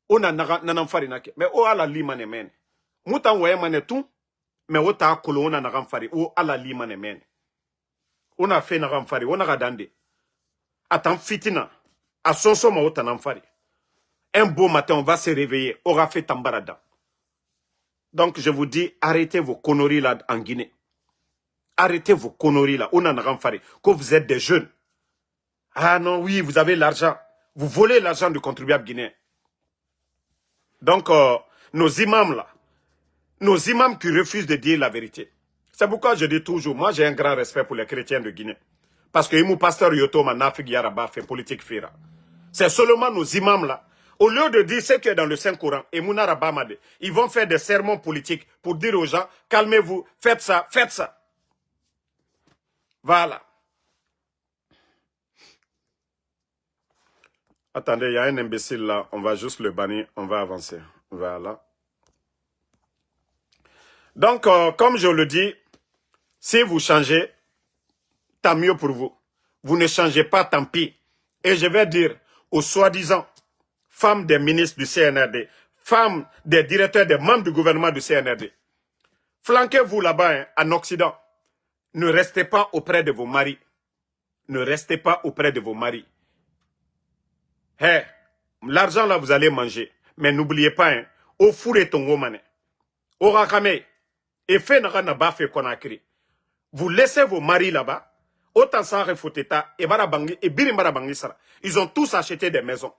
Ona Nanan Farinake. Mais o ala limane men. Moutan Wayemane tout. Mais o ta kolona Nagan Fari. O ala limane men. On a fait Nagan Fari. On a radandé. Attends, fitina. À son somme, au Tanamfari. Un beau matin, on va se réveiller. Aura fait Tambarada. Donc, je vous dis, arrêtez vos conneries là en Guinée. Arrêtez vos conneries là. On en a renfaré. Que vous êtes des jeunes. Ah non, oui, vous avez l'argent. Vous volez l'argent du contribuable guinéen. Donc, nos imams là. Nos imams qui refusent de dire la vérité. C'est pourquoi je dis toujours, moi j'ai un grand respect pour les chrétiens de Guinée. Parce que Imou Pasteur Yoto Manafik Yaraba fait politique fira. C'est seulement nos imams là. Au lieu de dire ce qui est dans le Saint-Coran, et Mounarabamade, ils vont faire des sermons politiques pour dire aux gens, calmez-vous, faites ça, faites ça. Voilà. Attendez, il y a un imbécile là, on va juste le bannir, on va avancer. Voilà. Donc, comme je le dis, si vous changez, tant mieux pour vous. Vous ne changez pas, tant pis. Et je vais dire aux soi-disant femmes des ministres du CNRD, femmes des directeurs, des membres du gouvernement du CNRD, flanquez-vous là-bas, hein, en Occident. Ne restez pas auprès de vos maris. Ne restez pas auprès de vos maris. Hey, l'argent là, vous allez manger. Mais n'oubliez pas, hein, au four et ton mané. Au rakame, et fait n'a fait Conakry. Vous laissez vos maris là-bas. Autant sans refoteta et barabangi et birimarabangi sara. Ils ont tous acheté des maisons.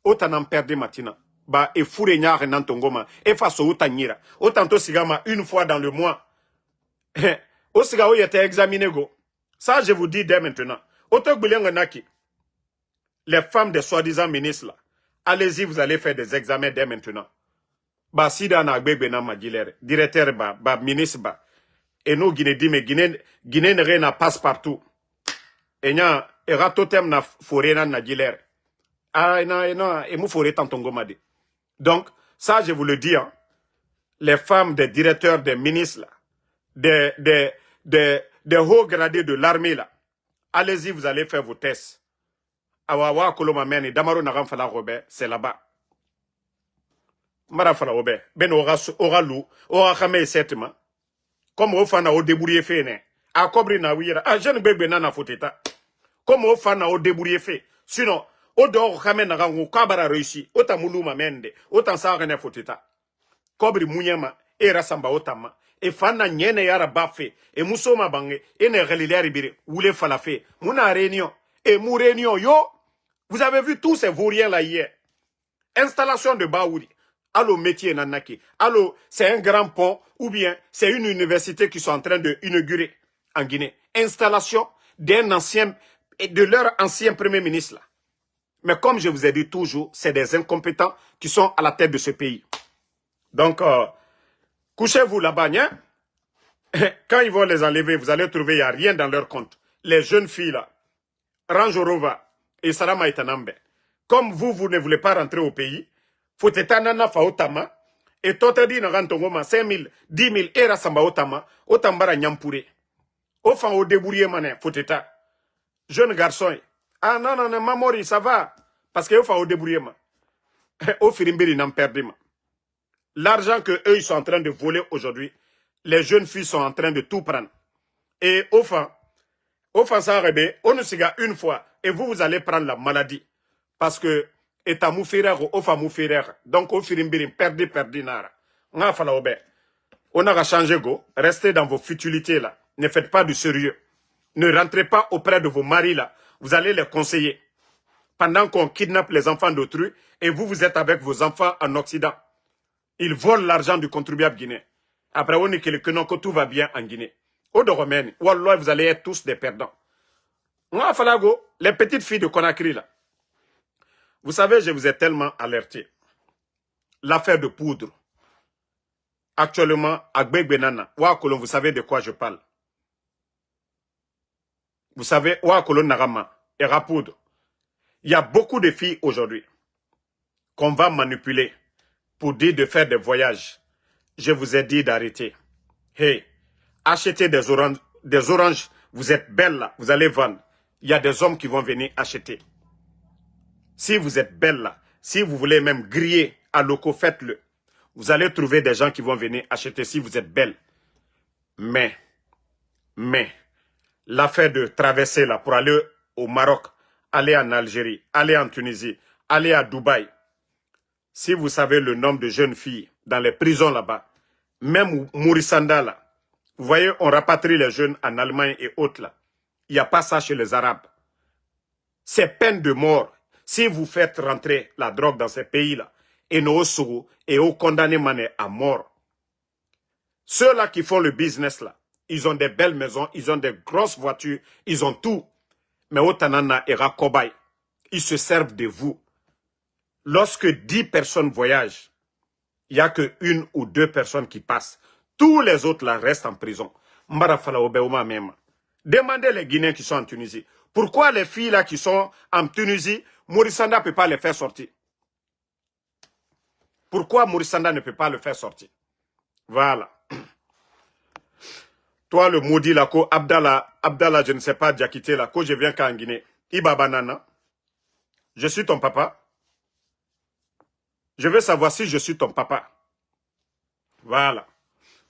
Autant en perdre matina. Ba et fourré nyare nantongoma. Et face au tanyira. Autant to sigama une fois dans le mois. Au sigao y était examiné go. Ça je vous dis dès maintenant. Autant que naki. Les femmes des soi-disant ministres là. Allez-y, vous allez faire des examens dès maintenant. Ba sida na gbegbe na magilere. Directeur ba ministre ba. Et nous, Guinée, dit, mais Guinée n'a passe partout. Et n'a, et ratotem na forêt na guilère. Ah, non, et mou forêt tantongo madi. Donc, ça, je vous le dis, hein, les femmes des directeurs, des ministres, là, des hauts gradés de l'armée, là, allez-y, vous allez faire vos tests. Awawa koloma meni, damaro naram fala Robert, c'est là-bas. Mara fala Robert, ben aura lou, aura kame settement. Comme au fan au débrouillé fait, né. A cobri na wira. Ah, jeune bébé nana foteta. Comme au fan au débrouillé fait. Sinon, O dor kame na gangu kabara réussi. Ota muluma mende. Ota sa rene foteta. Kobri munyama. E rasamba otama. E fana nyene yara bafe. E musoma bange. E ne reliliari bire. Oule falafe. Muna réunion. Et mou réunion yo. Vous avez vu tous ces vauriens là hier. Installation de Baouri. Allo métier nanaki. Allo, c'est un grand pont ou bien c'est une université qui sont en train de inaugurer en Guinée. Installation d'un ancien, de leur ancien premier ministre là. Mais comme je vous ai dit toujours, c'est des incompétents qui sont à la tête de ce pays. Donc, couchez-vous là-bas, hein? Quand ils vont les enlever, vous allez trouver, il n'y a rien dans leur compte. Les jeunes filles là, Ranjorova et Sarama Itanambe. Comme vous ne voulez pas rentrer au pays, faut etanana fa otama, et totedi na rantongoma 5 000, 10 000, era samba otama, otambara nyampure. Au fan au débrouiller mané, faut eta. Jeune garçon, ah non, non, non, mamori, ça va. Parce que au fan au débrouiller ma. Au firimbiri n'en perdez ma. L'argent que eux ils sont en train de voler aujourd'hui, les jeunes filles sont en train de tout prendre. Et au fan ça rebe, on nous siga une fois, et vous allez prendre la maladie. Parce que, et à moufirer, au fa moufirer. Donc, au firimbirim, perdi nara. On a fait la obé. On a changé go. Restez dans vos futilités là. Ne faites pas du sérieux. Ne rentrez pas auprès de vos maris là. Vous allez les conseiller. Pendant qu'on kidnappe les enfants d'autrui, et vous êtes avec vos enfants en Occident. Ils volent l'argent du contribuable guinéen. Après, on est que tout va bien en Guinée. Au de Romaine, Wallah, vous allez être tous des perdants. On a fait la go. Les petites filles de Conakry là. Vous savez, je vous ai tellement alerté. L'affaire de poudre. Actuellement, à Gbegbenana, Ouakolon, vous savez de quoi je parle. Vous savez, Ouakolon Narama et Rapoudre. Il y a beaucoup de filles aujourd'hui qu'on va manipuler pour dire de faire des voyages. Je vous ai dit d'arrêter. Hey, achetez des oranges. Vous êtes belles là, vous allez vendre. Il y a des hommes qui vont venir acheter. Si vous êtes belle là, si vous voulez même griller à loco, faites-le. Vous allez trouver des gens qui vont venir acheter si vous êtes belle. Mais, l'affaire de traverser là pour aller au Maroc, aller en Algérie, aller en Tunisie, aller à Dubaï. Si vous savez le nombre de jeunes filles dans les prisons là-bas, même Mourissanda là, vous voyez, on rapatrie les jeunes en Allemagne et autres là. Il n'y a pas ça chez les Arabes. C'est peine de mort. Si vous faites rentrer la drogue dans ces pays-là, et nos sourds, et aux condamnés mané à mort. Ceux-là qui font le business là, ils ont des belles maisons, ils ont des grosses voitures, ils ont tout. Mais au Tanana et Rakobaï, ils se servent de vous. Lorsque 10 personnes voyagent, il n'y a que 1 ou 2 personnes qui passent. Tous les autres là restent en prison. Demandez les Guinéens qui sont en Tunisie. Pourquoi les filles là qui sont en Tunisie, Mourissanda ne peut pas les faire sortir? Pourquoi Mourissanda ne peut pas le faire sortir? Voilà. Toi, le maudit là, Abdallah, je ne sais pas, Diakité là, je viens qu'en Guinée. Iba Banana, je suis ton papa. Je veux savoir si je suis ton papa. Voilà.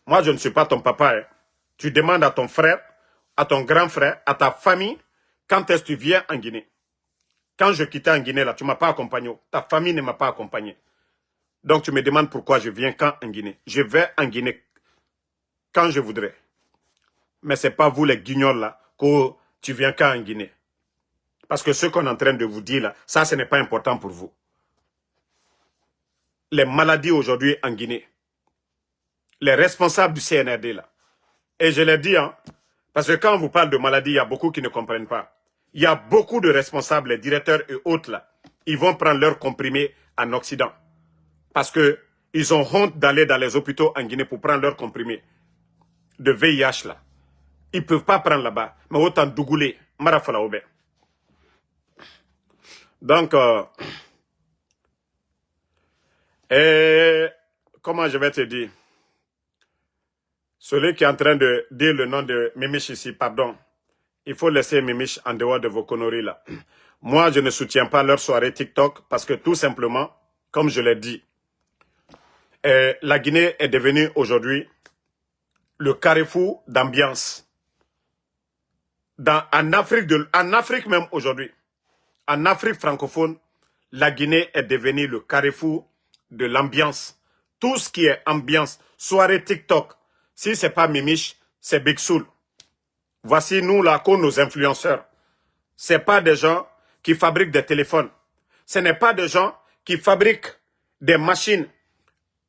Moi, je ne suis pas ton papa. Hein. Tu demandes à ton frère, à ton grand frère, à ta famille, quand est-ce que tu viens en Guinée? Quand je quittais en Guinée, là, tu ne m'as pas accompagné. Ta famille ne m'a pas accompagné. Donc, tu me demandes pourquoi je viens quand en Guinée. Je vais en Guinée quand je voudrais. Mais ce n'est pas vous, les guignols, là, que tu viens quand en Guinée. Parce que ce qu'on est en train de vous dire, là, ça, ce n'est pas important pour vous. Les maladies aujourd'hui en Guinée. Les responsables du CNRD, là. Et je l'ai dit, hein, parce que quand on vous parle de maladies, il y a beaucoup qui ne comprennent pas. Il y a beaucoup de responsables, les directeurs et autres, là. Ils vont prendre leurs comprimés en Occident. Parce que ils ont honte d'aller dans les hôpitaux en Guinée pour prendre leurs comprimés de VIH, là. Ils ne peuvent pas prendre là-bas. Mais autant dougouler. Marafala Obe. Donc, comment je vais te dire? Celui qui est en train de dire le nom de Mimiche ici, pardon. Il faut laisser Mimiche en dehors de vos conneries là. Moi, je ne soutiens pas leur soirée TikTok parce que tout simplement, comme je l'ai dit, la Guinée est devenue aujourd'hui le carrefour d'ambiance. En Afrique même aujourd'hui. En Afrique francophone, la Guinée est devenue le carrefour de l'ambiance. Tout ce qui est ambiance, soirée TikTok, si ce n'est pas Mimiche, c'est Big Soul. Voici nous là, comme nos influenceurs. Ce n'est pas des gens qui fabriquent des téléphones. Ce n'est pas des gens qui fabriquent des machines.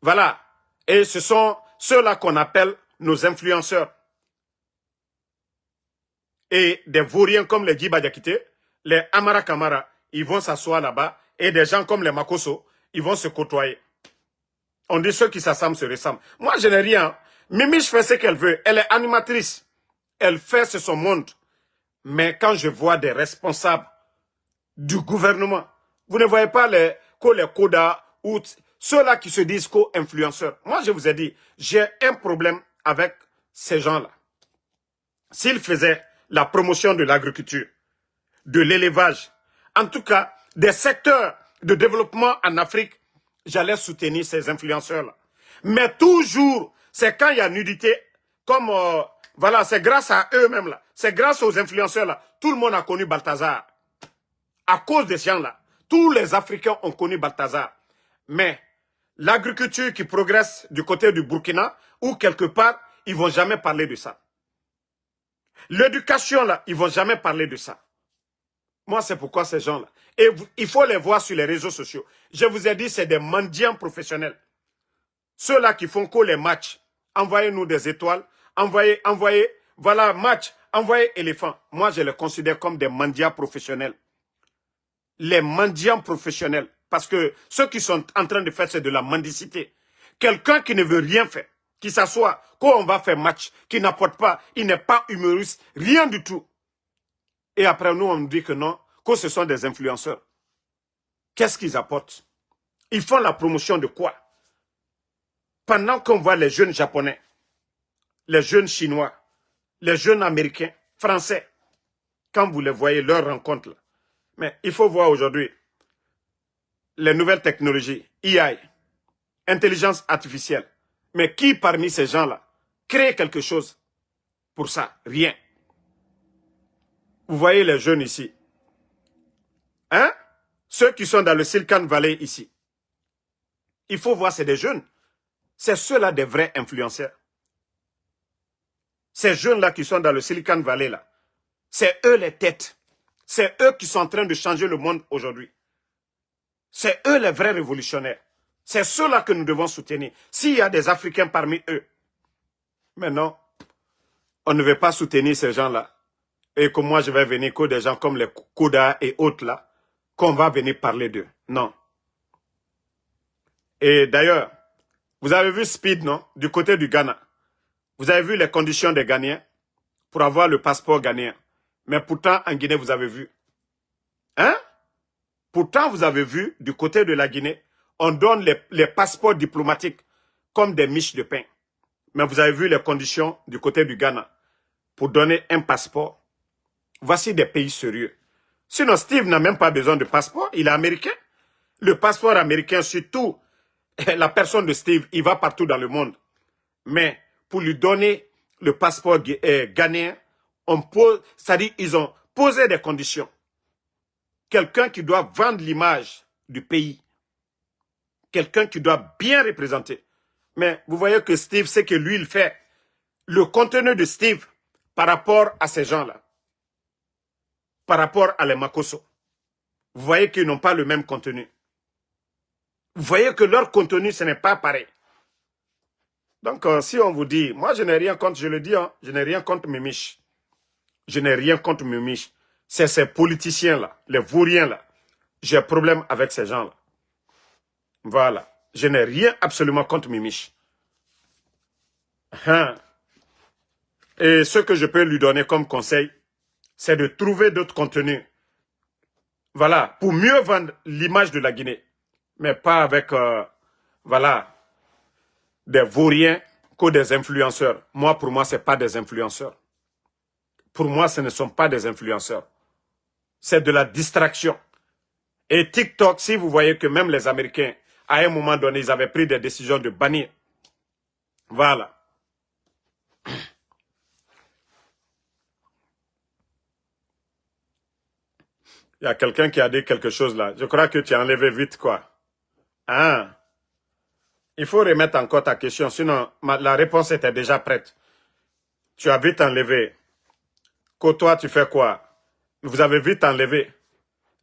Voilà. Et ce sont ceux-là qu'on appelle nos influenceurs. Et des vauriens comme les Djiba Diakité, les Amara Kamara, ils vont s'asseoir là-bas. Et des gens comme les Makosso, ils vont se côtoyer. On dit ceux qui s'assemblent se ressemblent. Moi, je n'ai rien. Mimiche fait ce qu'elle veut. Elle est animatrice. Elle fait son monde. Mais quand je vois des responsables du gouvernement, vous ne voyez pas les Koda ou ceux-là qui se disent co-influenceurs. Moi, je vous ai dit, j'ai un problème avec ces gens-là. S'ils faisaient la promotion de l'agriculture, de l'élevage, en tout cas, des secteurs de développement en Afrique, j'allais soutenir ces influenceurs-là. Mais toujours, c'est quand il y a nudité, comme, voilà, c'est grâce à eux-mêmes là, c'est grâce aux influenceurs-là, tout le monde a connu Balthazar. À cause de ces gens-là, tous les Africains ont connu Balthazar. Mais l'agriculture qui progresse du côté du Burkina, ou quelque part, ils ne vont jamais parler de ça. L'éducation, là, ils ne vont jamais parler de ça. Moi, c'est pourquoi ces gens-là. Et il faut les voir sur les réseaux sociaux. Je vous ai dit, c'est des mendiants professionnels. Ceux-là qui font que les matchs. Envoyez-nous des étoiles. Envoyez, voilà, match. Envoyez éléphants. Moi, je les considère comme des mendiants professionnels. Les mendiants professionnels. Parce que ceux qui sont en train de faire, c'est de la mendicité. Quelqu'un qui ne veut rien faire, qui s'assoit, quand on va faire match, qui n'apporte pas, il n'est pas humoriste, rien du tout. Et après, nous, on nous dit que non, que ce sont des influenceurs. Qu'est-ce qu'ils apportent? Ils font la promotion de quoi? Pendant qu'on voit les jeunes japonais, les jeunes chinois, les jeunes américains, français, quand vous les voyez, leurs rencontres, là. Mais il faut voir aujourd'hui les nouvelles technologies, AI, intelligence artificielle. Mais qui parmi ces gens-là crée quelque chose pour ça? Rien. Vous voyez les jeunes ici. Hein? Ceux qui sont dans le Silicon Valley ici. Il faut voir, c'est des jeunes. C'est ceux-là des vrais influenceurs. Ces jeunes-là qui sont dans le Silicon Valley, là, c'est eux les têtes. C'est eux qui sont en train de changer le monde aujourd'hui. C'est eux les vrais révolutionnaires. C'est ceux-là que nous devons soutenir. S'il y a des Africains parmi eux. Mais non, on ne veut pas soutenir ces gens-là. Et que moi je vais venir que des gens comme les Koda et autres là, qu'on va venir parler d'eux. Non. Et d'ailleurs, vous avez vu Speed, non? Du côté du Ghana. Vous avez vu les conditions des Ghanéens pour avoir le passeport ghanéen. Mais pourtant, en Guinée, vous avez vu. Hein? Pourtant, vous avez vu, du côté de la Guinée, on donne les passeports diplomatiques comme des miches de pain. Mais vous avez vu les conditions du côté du Ghana pour donner un passeport. Voici des pays sérieux. Sinon, Steve n'a même pas besoin de passeport. Il est américain. Le passeport américain, surtout la personne de Steve, il va partout dans le monde. Mais pour lui donner le passeport ghanéen, c'est-à-dire ils ont posé des conditions. Quelqu'un qui doit vendre l'image du pays. Quelqu'un qui doit bien représenter. Mais vous voyez que Steve, c'est que lui, il fait. Le contenu de Steve par rapport à ces gens-là. Par rapport à les Makosso. Vous voyez qu'ils n'ont pas le même contenu. Vous voyez que leur contenu, ce n'est pas pareil. Donc, si on vous dit, moi je n'ai rien contre, je le dis, hein, je n'ai rien contre Mimiche. Je n'ai rien contre Mimiche. C'est ces politiciens-là, les vauriens-là. J'ai un problème avec ces gens-là. Voilà. Je n'ai rien absolument contre Mimiche. Hein. Et ce que je peux lui donner comme conseil, c'est de trouver d'autres contenus. Voilà, pour mieux vendre l'image de la Guinée. Mais pas avec, voilà, des vauriens que des influenceurs. Moi, pour moi, ce n'est pas des influenceurs. Pour moi, ce ne sont pas des influenceurs. C'est de la distraction. Et TikTok, si vous voyez que même les Américains, à un moment donné, ils avaient pris des décisions de bannir. Voilà. Il Il y a quelqu'un qui a dit quelque chose là. Je crois que tu as enlevé vite, quoi. Hein? Il faut remettre encore ta question, sinon la réponse était déjà prête. Tu as vite enlevé. Que toi, tu fais quoi? Vous avez vite enlevé.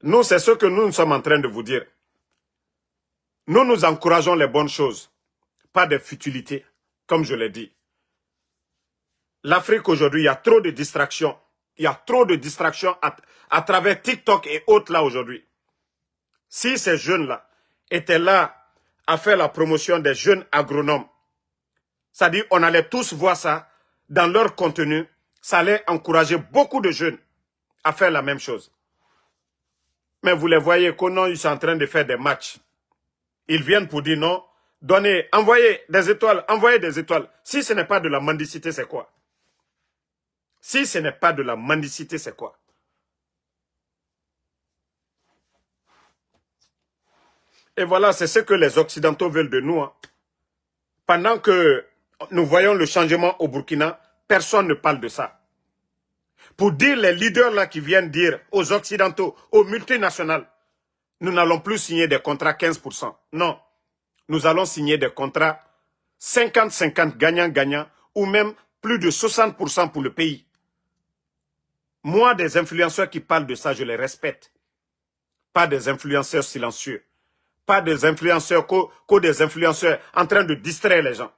Nous, c'est ce que nous sommes en train de vous dire. Nous, nous encourageons les bonnes choses, pas des futilités, comme je l'ai dit. L'Afrique aujourd'hui, il y a trop de distractions. Il y a trop de distractions à travers TikTok et autres là aujourd'hui. Si ces jeunes-là étaient là à faire la promotion des jeunes agronomes, c'est-à-dire on allait tous voir ça dans leur contenu, ça allait encourager beaucoup de jeunes à faire la même chose. Mais vous les voyez comment ils sont en train de faire des matchs. Ils viennent pour dire non, donnez, envoyez des étoiles, envoyez des étoiles. Si ce n'est pas de la mendicité, c'est quoi? Si ce n'est pas de la mendicité, c'est quoi? Et voilà, c'est ce que les Occidentaux veulent de nous. Hein. Pendant que nous voyons le changement au Burkina, personne ne parle de ça. Pour dire les leaders là qui viennent dire aux Occidentaux, aux multinationales, nous n'allons plus signer des contrats 15%. Non, nous allons signer des contrats 50-50 gagnant-gagnant ou même plus de 60% pour le pays. Moi, des influenceurs qui parlent de ça, je les respecte. Pas des influenceurs silencieux. Pas des influenceurs des influenceurs en train de distraire les gens.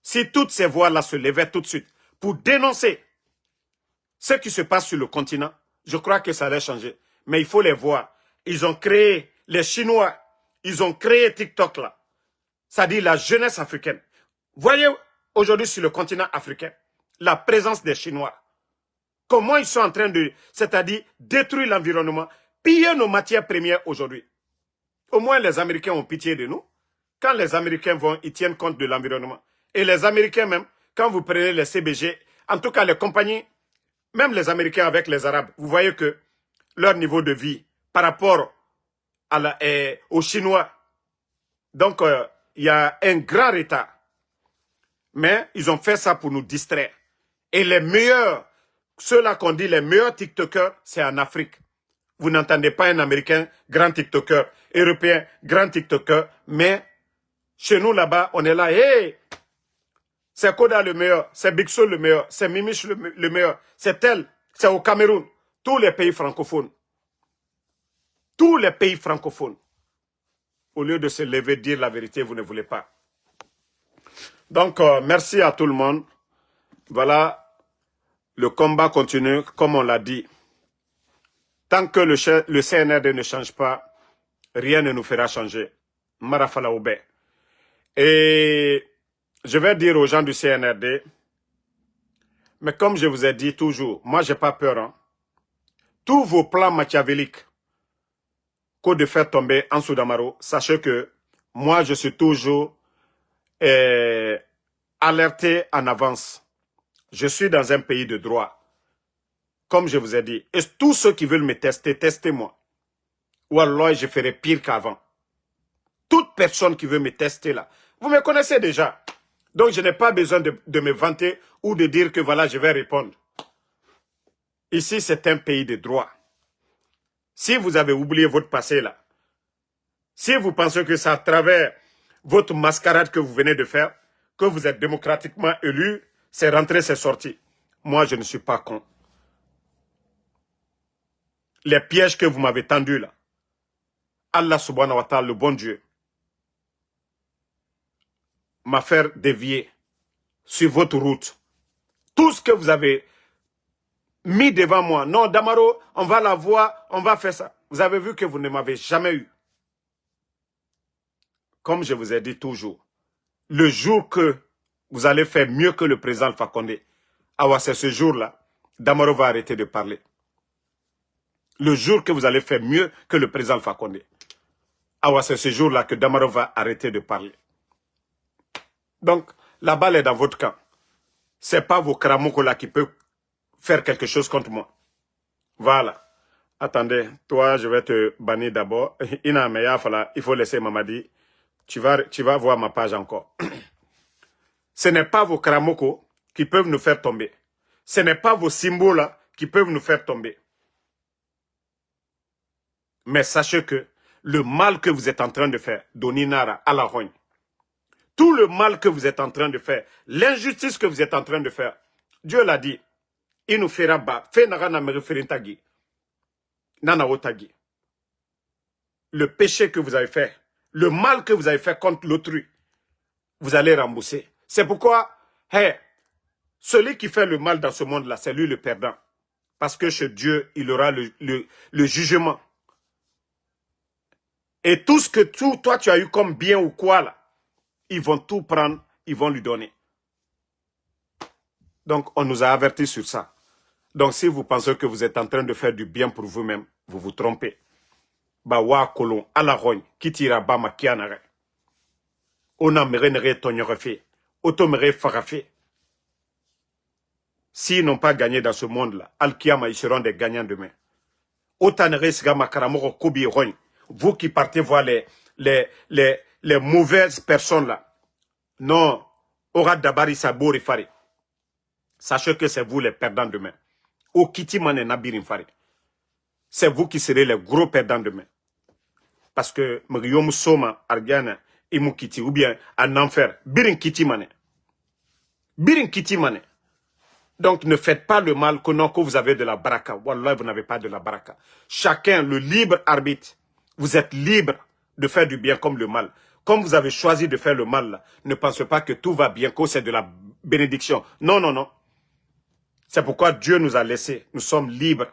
Si toutes ces voix-là se levaient tout de suite pour dénoncer ce qui se passe sur le continent, je crois que ça allait changer. Mais il faut les voir. Ils ont créé, les Chinois, ils ont créé TikTok là. C'est-à-dire la jeunesse africaine. Voyez aujourd'hui sur le continent africain, la présence des Chinois. Comment ils sont en train de, c'est-à-dire détruire l'environnement, piller nos matières premières aujourd'hui. Au moins les Américains ont pitié de nous. Quand les Américains vont, ils tiennent compte de l'environnement. Et les Américains même, quand vous prenez les CBG, en tout cas les compagnies, même les Américains avec les Arabes, vous voyez que leur niveau de vie par rapport aux Chinois, donc il y a un grand retard. Mais ils ont fait ça pour nous distraire. Et les meilleurs, ceux-là qu'on dit les meilleurs TikTokers, c'est en Afrique. Vous n'entendez pas un Américain grand TikToker, Européen grand TikToker, mais chez nous là-bas, on est là, hey, c'est Koda le meilleur, c'est Big Soul le meilleur, c'est Mimiche le meilleur, c'est tel, c'est au Cameroun, tous les pays francophones. Tous les pays francophones. Au lieu de se lever, dire la vérité, vous ne voulez pas. Donc, merci à tout le monde. Voilà, le combat continue, comme on l'a dit. Tant que le CNRD ne change pas, rien ne nous fera changer. Marafala Oubé. Et je vais dire aux gens du CNRD, mais comme je vous ai dit toujours, moi j'ai pas peur. Hein. Tous vos plans machiavéliques de faire tomber Ansou Damaro, sachez que moi je suis toujours alerté en avance. Je suis dans un pays de droit. Comme je vous ai dit. Et tous ceux qui veulent me tester, testez-moi. Ou alors je ferai pire qu'avant. Toute personne qui veut me tester là. Vous me connaissez déjà. Donc je n'ai pas besoin de me vanter ou de dire que voilà, je vais répondre. Ici, c'est un pays de droit. Si vous avez oublié votre passé là, si vous pensez que c'est à travers votre mascarade que vous venez de faire, que vous êtes démocratiquement élu, c'est rentré, c'est sorti. Moi, je ne suis pas con. Les pièges que vous m'avez tendus là, Allah subhanahu wa ta'ala, le bon Dieu, m'a fait dévier sur votre route. Tout ce que vous avez mis devant moi, non, Damaro, on va la voir, on va faire ça. Vous avez vu que vous ne m'avez jamais eu. Comme je vous ai dit toujours, le jour que vous allez faire mieux que le président Alpha Condé, c'est ce jour-là, Damaro va arrêter de parler. Le jour que vous allez faire mieux que le président Alpha Condé, c'est ce jour-là que Damaro va arrêter de parler. Donc, la balle est dans votre camp. Ce n'est pas vos cramoko là qui peuvent faire quelque chose contre moi. Voilà. Attendez, toi, je vais te bannir d'abord. Il faut laisser Mamadi. Tu vas voir ma page encore. Ce n'est pas vos cramoko qui peuvent nous faire tomber. Ce n'est pas vos symboles là qui peuvent nous faire tomber. Mais sachez que le mal que vous êtes en train de faire, Doninara, à la rogne, tout le mal que vous êtes en train de faire, l'injustice que vous êtes en train de faire, Dieu l'a dit, il nous fera bas. Le péché que vous avez fait, le mal que vous avez fait contre l'autrui, vous allez rembourser. C'est pourquoi, celui qui fait le mal dans ce monde-là, c'est lui le perdant. Parce que chez Dieu, il aura le jugement. Et tout ce que toi tu as eu comme bien ou quoi là, ils vont tout prendre, ils vont lui donner. Donc on nous a avertis sur ça. Donc si vous pensez que vous êtes en train de faire du bien pour vous-même, vous vous trompez. Bawa kolon ala rogne kitira ba makianare. Ona merenere tonyorefe. Oto mere farafe. S'ils n'ont pas gagné dans ce monde-là, Al-Kiyama, ils seront des gagnants demain. Otanere siga makaramoro kobi rogne. Vous qui partez voir les mauvaises personnes là. Non, aura dabari sabori fari. Sachez que c'est vous les perdants demain. O kiti mane nabirin fari. C'est vous qui serez les gros perdants demain. Parce que Mriyomu Soma, Argana, Imu Kiti, ou bien en enfer, Birin Kiti mane. Birin Kiti mane. Donc ne faites pas le mal que vous avez de la baraka. Wallah, vous n'avez pas de la baraka. Chacun, le libre arbitre, vous êtes libre de faire du bien comme le mal. Comme vous avez choisi de faire le mal, là, ne pensez pas que tout va bien, que c'est de la bénédiction. Non, non, non. C'est pourquoi Dieu nous a laissés. Nous sommes libres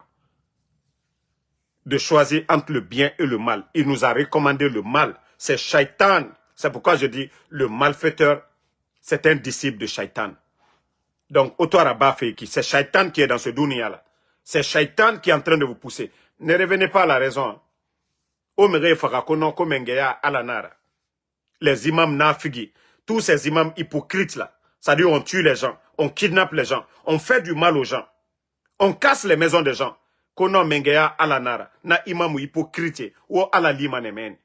de choisir entre le bien et le mal. Il nous a recommandé le mal. C'est Shaitan. C'est pourquoi je dis, le malfaiteur, c'est un disciple de Shaitan. Donc, c'est Shaitan qui est dans ce dunya-là. C'est Shaitan qui est en train de vous pousser. Ne revenez pas à la raison. Les imams nafigi, tous ces imams hypocrites-là, c'est-à-dire on tue les gens, on kidnappe les gens, on fait du mal aux gens, on casse les maisons des gens. Kono mengeya ala nara, na imamu hypocrite, ou ala lima nemen.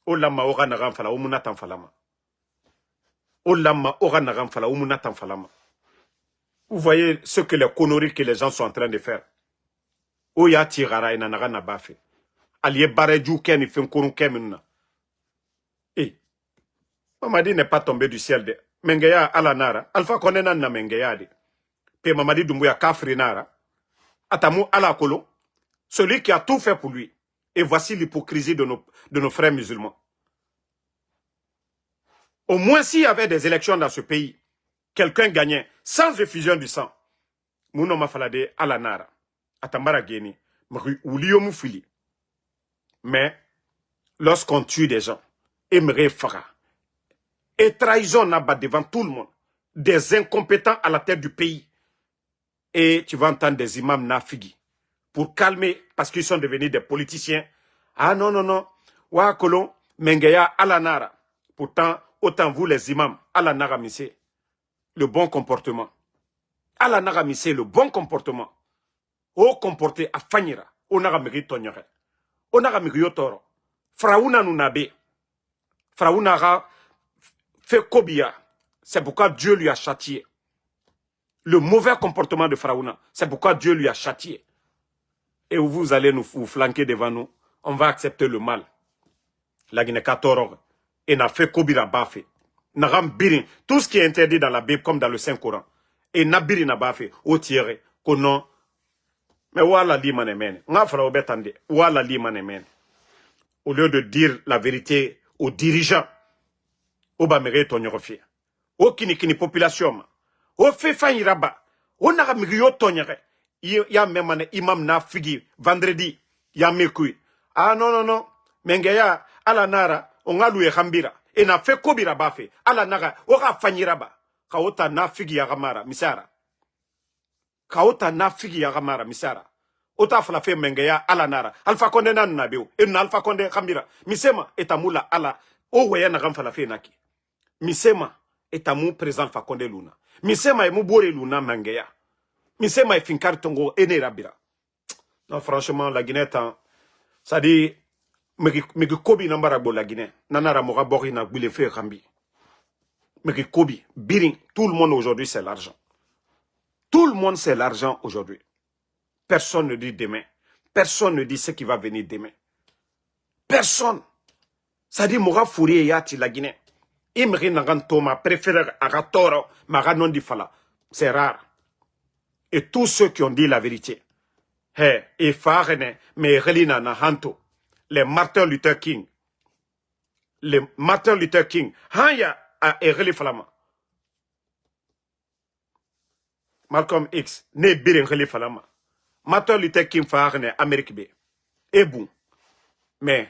O lama ora naram fala, o munatan falama. O lama ora naram fala, o munatan falama. Vous voyez ce que les conneries que les gens sont en train de faire. O ya tirara ina naga na bafe. Aliye bareju ken fin kurun keminna. Eh, Mamadi n'est pas tombé du ciel de. Mengeya ala nara, alpha konena na mengeya de. Pe Mamadi Doumbouya kafri nara. Atamu ala kolo, celui qui a tout fait pour lui. Et voici l'hypocrisie de nos frères musulmans. Au moins s'il y avait des élections dans ce pays, quelqu'un gagnait sans effusion du sang. Mouno mafalade ala nara. Atambara geni. Mais lorsqu'on tue des gens, aimerait fara. Et trahison n'a-bas devant tout le monde. Des incompétents à la tête du pays. Et tu vas entendre des imams nafigi. Pour calmer, parce qu'ils sont devenus des politiciens. Ah non, non, non. Wa kolon, mengeya alanara. Pourtant, autant vous les imams, alanara missé. Le bon comportement. Alanara missé, le bon comportement. O comporté à fanyira. Onara miri tonyore. Onara miri yotoro. Fraouna nunabe. Fraouna fait kobia. C'est pourquoi Dieu lui a châtié. Le mauvais comportement de Pharaon, c'est pourquoi Dieu lui a châtié. Et vous allez vous flanquer devant nous, on va accepter le mal. La Guinée 14, et n'a fait kobira bafé. N'aram birin, tout ce qui est interdit dans la Bible comme dans le Saint-Coran. Et n'a birin n'a bafé, au tiré, konon. Mais ouala li manemene, n'a fera obetande, ouala li manemene. Au lieu de dire la vérité aux dirigeants, au bamere ton yorofie. Au kini population, o fe fanyiraba o naga migiyo tonyere ya memane imam na figi vendredi ya mekui ah non non non mengeya ala nara o ngalu e khambira e na fe kobira bafe ala naga o ga fanyiraba kaota na figi ya gamara misara kaota na figi ya gamara misara ota fala fe mengeya ala nara alfa konde nan nabeu e na alfa konde khambira misema etamula ala o weya na gamfala fe naki misema etamu présent fa konde luna misema e mubore luna mangeya misema e finkar tongo ene rabira. Non franchement la Guinée ça dit megi kobi nambara bo la Guinée nanara moga bori na gbile fe rambi megi kobi birin tout le monde aujourd'hui c'est l'argent. Tout le monde c'est l'argent aujourd'hui. Personne ne dit demain. personne ne dit ce qui va venir demain. Personne. Ça dit, Moura Fourier Yati la Guinée. Imri Nagantoma préfère Agatoro, Maganon di Fala. C'est rare. Et tous ceux qui ont dit la vérité, et Farene, mais Relina Nahanto, les Martin Luther King, Hanya a Ereli Falama. Malcolm X, ne Biren Reli Falama. Martin Luther King Farene, Amérique B. Et bon. Mais,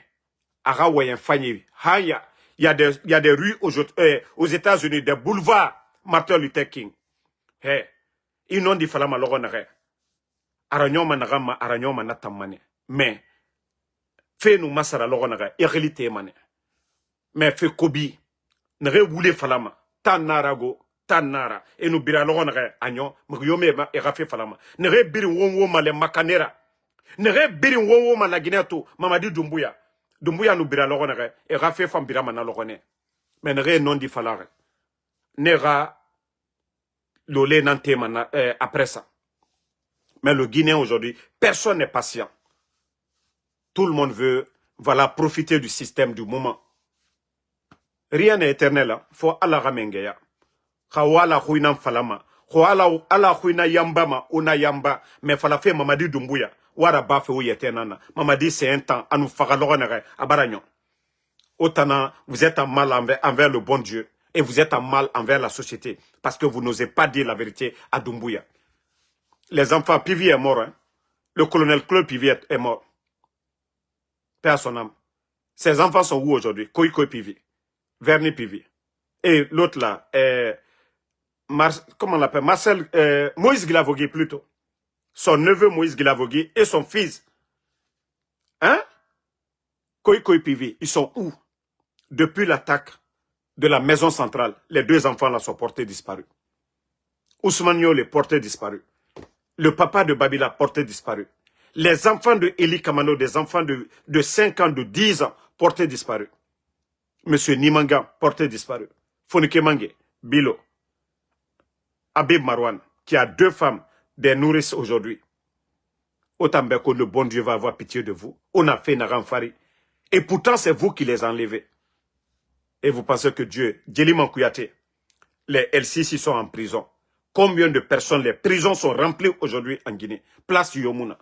Arawayen Fanyi, Hanya, il y a des rues aux États-Unis, des boulevards Martin Luther King. Ils n'ont dit Falama Loronare. Aranyoma Nagama, Aranyoma Natamane. Mais, fait nous Masara Loronare, Erelite Mane. Mais fait Kobi, Nere Woule Falama, Tan Narago, Tan Nara, et nous bira Loronare, Agnon, Mriome et Rafe Falama. Nere Birin Wonwoma le Makanera. Nere Birin Wonwoma la Guinéato, Mamadi Dumbuya. Dumbuya nous bira Loronare, et Rafe Fambira Mana Lorone. Mais Nere non di Falare. Nera Lolé Nante après ça. Mais le Guinéen aujourd'hui, personne n'est patient. Tout le monde veut, voilà, profiter du système du moment. Rien n'est éternel. Il faut Allah ramengeya. Khawala huina falama. Khawala huina yambama, una yamba. Mais fala fait Mamadi Dumbuya. Wara bafe ou yetenana. Mamadi c'est un temps. Anu fagalonere, abaragnon. Otana, vous êtes en mal envers le bon Dieu. Et vous êtes en mal envers la société. Parce que vous n'osez pas dire la vérité à Dumbuya. Les enfants, Pivi est mort. Hein? Le colonel Claude Pivi est mort. Paix à son âme. Ses enfants sont où aujourd'hui? Koiko Pivi. Verni Pivi. Et l'autre là, comment on l'appelle? Marcel, Moïse Guilavogui plutôt. Son neveu Moïse Guilavogui et son fils. Hein? Koiko Pivi. Ils sont où? Depuis l'attaque de la maison centrale, les deux enfants là sont portés disparus. Ousmane Niol est porté disparu. Le papa de Babila porté disparu. Les enfants de Eli Kamano, des enfants de 5 ans, de 10 ans, portés disparus. Monsieur Nimanga, porté disparu. Fonike Mange, Bilo. Habib Marwan, qui a 2 femmes, des nourrices aujourd'hui. Otambeko, le bon Dieu va avoir pitié de vous. On a fait Naramfari. Et pourtant, c'est vous qui les enlevez. Et vous pensez que Dieu, Djeliman Kouyaté, les LCC sont en prison. Combien de personnes, les prisons sont remplies aujourd'hui en Guinée? Place Yomuna.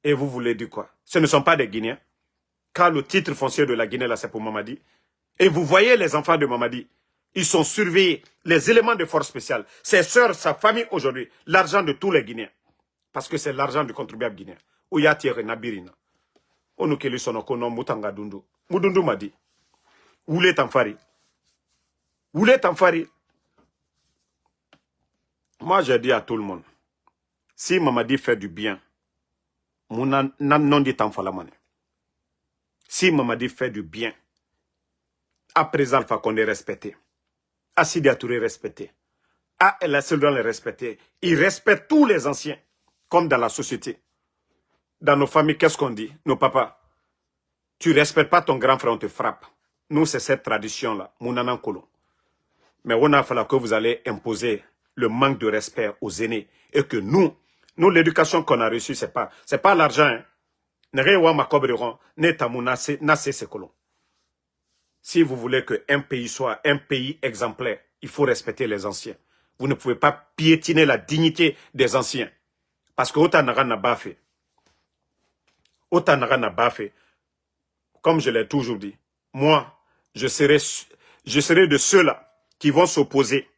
Et vous voulez dire quoi? Ce ne sont pas des Guinéens. Car le titre foncier de la Guinée, là, c'est pour Mamadi. Et vous voyez les enfants de Mamadi. Ils sont surveillés. Les éléments de force spéciale. Ses sœurs, sa famille aujourd'hui. L'argent de tous les Guinéens. Parce que c'est l'argent du contribuable guinéen. Ouyatiere Nabirina. Onukeli Sonokono Mutanga Dundu. Mudundu m'a dit. Oulé Tanfari. Oulé Tanfari. Moi, j'ai dit à tout le monde. Si Mamadi fait du bien, non dit Tanfalamane. Si Mamadi fait du bien, à présent, Alpha Condé respecté. À Sidi Touré respecté. À El Asseldon les respecté. Il respecte tous les anciens, comme dans la société. Dans nos familles, qu'est-ce qu'on dit? Nos papas. Tu ne respectes pas ton grand frère, on te frappe. Nous, c'est cette tradition-là, Mounanan Kolon. Mais on a fallu que vous allez imposer le manque de respect aux aînés. Et que nous, l'éducation qu'on a reçue, c'est pas l'argent. Hein. Si vous voulez qu'un pays soit un pays exemplaire, il faut respecter les anciens. Vous ne pouvez pas piétiner la dignité des anciens. Parce que Otanara n'a pas fait. Otanara n'a pas fait. Comme je l'ai toujours dit, moi, je serai de ceux-là qui vont s'opposer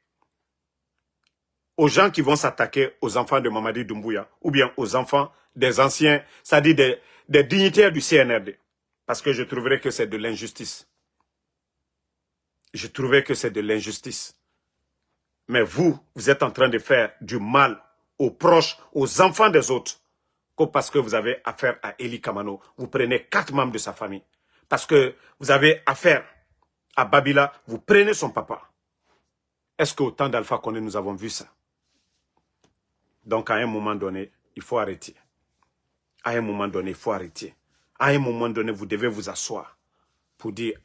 aux gens qui vont s'attaquer aux enfants de Mamadi Doumbouya ou bien aux enfants des anciens, c'est-à-dire des dignitaires du CNRD. Parce que je trouverais que c'est de l'injustice. Je trouvais que c'est de l'injustice. Mais vous êtes en train de faire du mal aux proches, aux enfants des autres. Parce que vous avez affaire à Eli Kamano. Vous prenez 4 membres de sa famille. Parce que vous avez affaire à Babila, vous prenez son papa. Est-ce qu'au temps d'Alpha Condé, nous avons vu ça? Donc, à un moment donné, il faut arrêter. À un moment donné, il faut arrêter. À un moment donné, vous devez vous asseoir pour dire,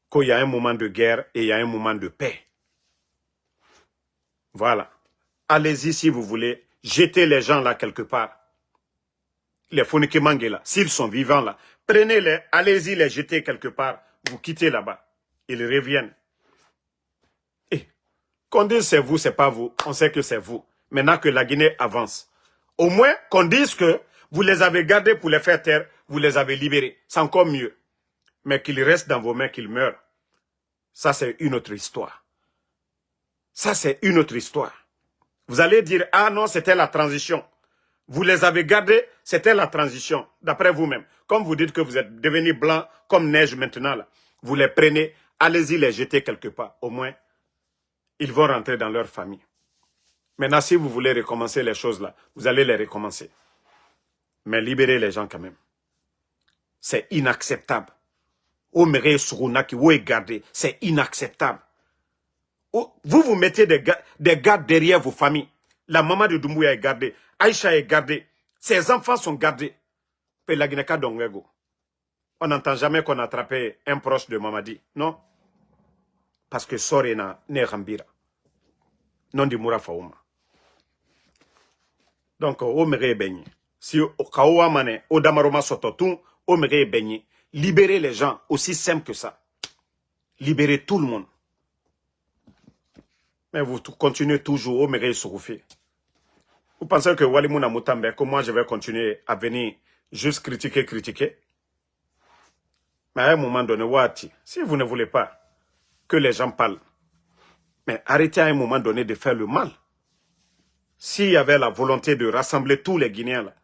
qu'il y a un moment de guerre et il y a un moment de paix. Voilà. Allez-y si vous voulez. Jetez les gens là quelque part. les Fonike Mangela, s'ils sont vivants là, prenez-les, allez-y les jeter quelque part, vous quittez là-bas. Ils reviennent. Et qu'on dise c'est vous, c'est pas vous, on sait que c'est vous. Maintenant que la Guinée avance. Au moins qu'on dise que vous les avez gardés pour les faire taire, vous les avez libérés. C'est encore mieux. Mais qu'ils restent dans vos mains, qu'ils meurent. Ça, c'est une autre histoire. Ça, c'est une autre histoire. Vous allez dire, ah non, c'était la transition. Vous les avez gardés, c'était la transition, d'après vous-même. Comme vous dites que vous êtes devenus blancs comme neige maintenant, là, vous les prenez, allez-y les jeter quelque part. Au moins, ils vont rentrer dans leur famille. Maintenant, si vous voulez recommencer les choses là, vous allez les recommencer. Mais libérez les gens quand même. C'est inacceptable. C'est inacceptable. Vous vous mettez des gardes derrière vos familles. La maman de Doumbouya est gardée. Aïcha est gardée. Ses enfants sont gardés. On n'entend jamais qu'on a attrapé un proche de Mamadi. Non. Parce que Sorena ne Rambira. Non di Moura Faouma. Donc, au méré béni. Si au Kaoua Mane, au Damaroma Sototoun, au méré béni. Libérez les gens, aussi simple que ça. Libérez tout le monde. Mais vous continuez toujours au méré Soufé. Vous pensez que Walimouna Moutambe, que moi je vais continuer à venir juste critiquer? Mais à un moment donné, Wati, si vous ne voulez pas que les gens parlent, mais arrêtez à un moment donné de faire le mal. S'il y avait la volonté de rassembler tous les Guinéens, là,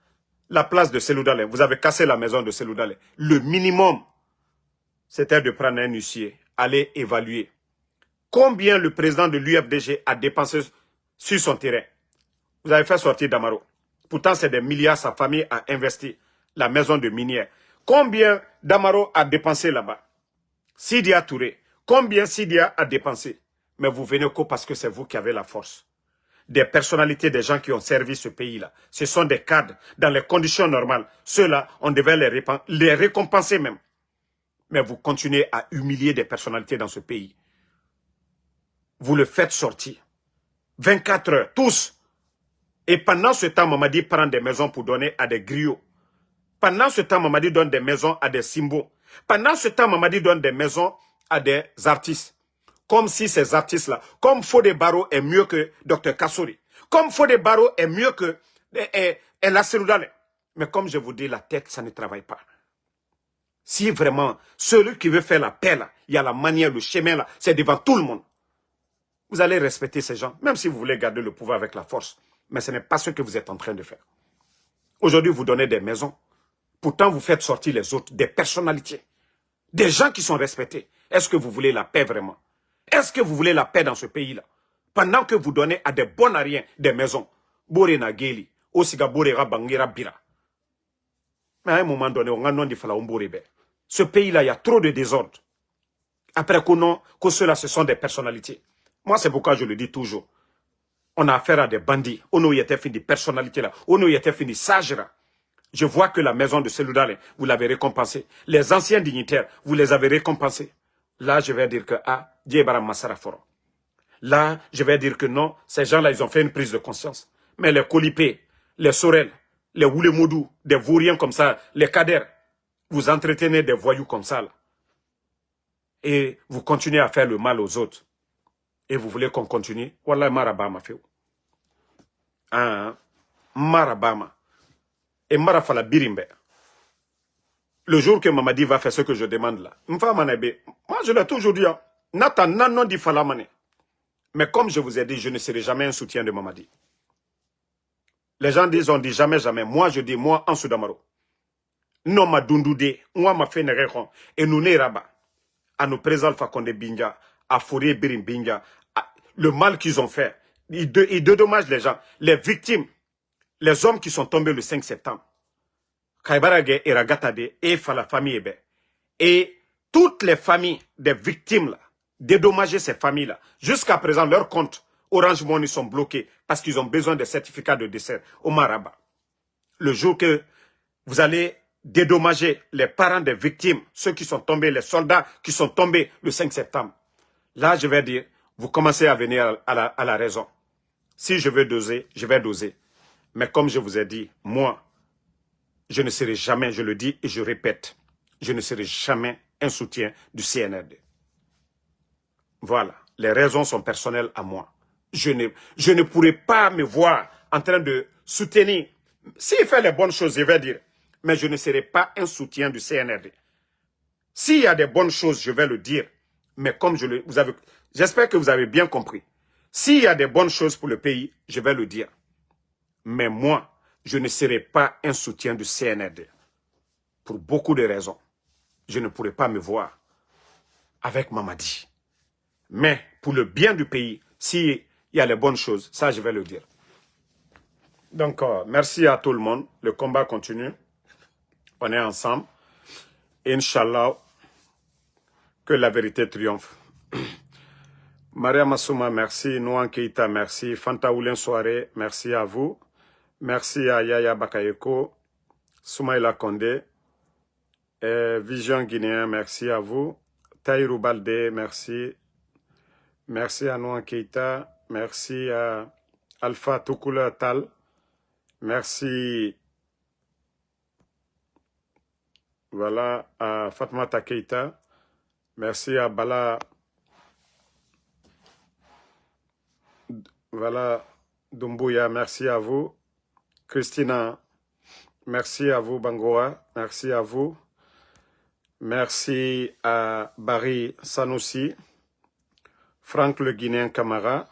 la place de Seloudalé, vous avez cassé la maison de Seloudalé. Le minimum, c'était de prendre un huissier, aller évaluer combien le président de l'UFDG a dépensé sur son terrain. Vous avez fait sortir Damaro. Pourtant, c'est des milliards, sa famille a investi. La maison de minière. Combien Damaro a dépensé là-bas? Sidia Touré. Combien Sidia a dépensé? Mais vous venez que parce que c'est vous qui avez la force. Des personnalités, des gens qui ont servi ce pays-là. Ce sont des cadres dans les conditions normales. Ceux-là, on devait les récompenser même. Mais vous continuez à humilier des personnalités dans ce pays. Vous le faites sortir. 24 heures, tous. Et pendant ce temps, Mamadi prend des maisons pour donner à des griots. Pendant ce temps, Mamadi donne des maisons à des symboles. Pendant ce temps, Mamadi donne des maisons à des artistes. Comme si ces artistes-là, comme Fodé Barro est mieux que Dr Kassori, comme Fodé Barro est mieux que El Seloudalé. Mais comme je vous dis, la tête, ça ne travaille pas. Si vraiment, celui qui veut faire la paix, là, il y a la manière, le chemin, là, c'est devant tout le monde. Vous allez respecter ces gens, même si vous voulez garder le pouvoir avec la force. Mais ce n'est pas ce que vous êtes en train de faire. Aujourd'hui, vous donnez des maisons. Pourtant, vous faites sortir les autres, des personnalités. Des gens qui sont respectés. Est-ce que vous voulez la paix vraiment? Est-ce que vous voulez la paix dans ce pays-là? Pendant que vous donnez à des bonariens des maisons. Borena Geli, Osiga Borera Bangira Bira. Mais à un moment donné, on a non dit fala Omborebe. Ce pays-là, il y a trop de désordre. Après que ceux-là, ce sont des personnalités. Moi, c'est pourquoi je le dis toujours. On a affaire à des bandits. On y était fini des personnalités là. On y était fini sagera. Je vois que la maison de Seloudalé, vous l'avez récompensé. Les anciens dignitaires, vous les avez récompensés. Là, je vais dire que, Djebara Massara Foro. Là, je vais dire que non, ces gens-là, ils ont fait une prise de conscience. Mais les Kolipé, les Sorel, les Woulemoudou, des vauriens comme ça, les Kader, vous entretenez des voyous comme ça, là. Et vous continuez à faire le mal aux autres. Et vous voulez qu'on continue? Wallah, Marabama fait. Marabama. Et Marafala Birimbe. Le jour que Mamadi va faire ce que je demande là, moi je l'ai toujours dit, Nathan non dit Falamane. Mais comme je vous ai dit, je ne serai jamais un soutien de Mamadi. Les gens disent, on dit jamais, jamais. Moi, je dis, moi, en Soudamaro. Non, ma dundoude, moi, ma fait nereron. Et nous ne rabat. À nos présents Fakonde Binja, à Fourier Birim Binja, le mal qu'ils ont fait. Ils dédommagent les gens. Les victimes, les hommes qui sont tombés le 5 septembre. Kaibarage et Ragatade et la famille Ebe. Et toutes les familles des victimes là, dédommager ces familles-là. Jusqu'à présent, leurs comptes Orange Money sont bloqués parce qu'ils ont besoin de certificats de décès au Maraba. Le jour que vous allez dédommager les parents des victimes, ceux qui sont tombés, les soldats qui sont tombés le 5 septembre, là, je vais dire, vous commencez à venir à la raison. Si je veux doser, je vais doser. Mais comme je vous ai dit, moi, je ne serai jamais, je le dis et je répète, je ne serai jamais un soutien du CNRD. Voilà, les raisons sont personnelles à moi. Je ne pourrai pas me voir en train de soutenir. S'il fait les bonnes choses, je vais dire, mais je ne serai pas un soutien du CNRD. S'il y a des bonnes choses, je vais le dire. Mais comme j'espère que vous avez bien compris. S'il y a des bonnes choses pour le pays, je vais le dire. Mais moi, je ne serai pas un soutien du CNRD. Pour beaucoup de raisons. Je ne pourrai pas me voir avec Mamadi. Mais pour le bien du pays, s'il y a les bonnes choses, ça je vais le dire. Donc, merci à tout le monde. Le combat continue. On est ensemble. Inch'Allah, que la vérité triomphe. Maria Massouma, merci. Nouan Keita, merci. Fanta Oulin Soare, merci à vous. Merci à Yaya Bakayeko, Soumaïla Kondé, Vision Guinéen, merci à vous. Taïrou Balde, merci. Merci à Nouan Keita, merci à Alpha Tukula Tal, merci voilà, à Fatmata Keita, merci à Bala, voilà, Dumbuya, merci à vous. Christina, merci à vous, Bangoa, merci à vous. Merci à Barry Sanoussi, Franck le Guinéen Camara.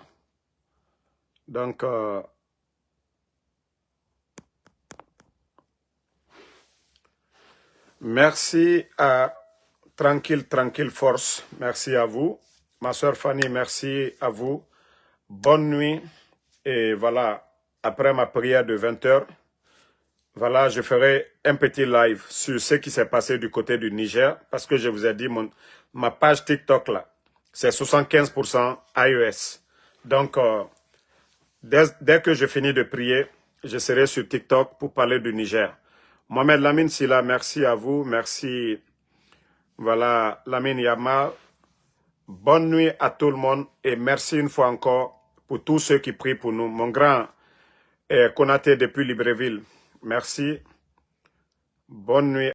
Donc, merci à Tranquille Force, merci à vous. Ma soeur Fanny, merci à vous. Bonne nuit. Et voilà, après ma prière de 20 h, voilà, je ferai un petit live sur ce qui s'est passé du côté du Niger, parce que je vous ai dit, ma page TikTok là, c'est 75% iOS. Donc, dès que je finis de prier, je serai sur TikTok pour parler du Niger. Mohamed Lamine Silla, merci à vous, merci. Voilà, Lamine Yamal. Bonne nuit à tout le monde et merci une fois encore pour tous ceux qui prient pour nous. Mon grand Konaté depuis Libreville, merci. Bonne nuit.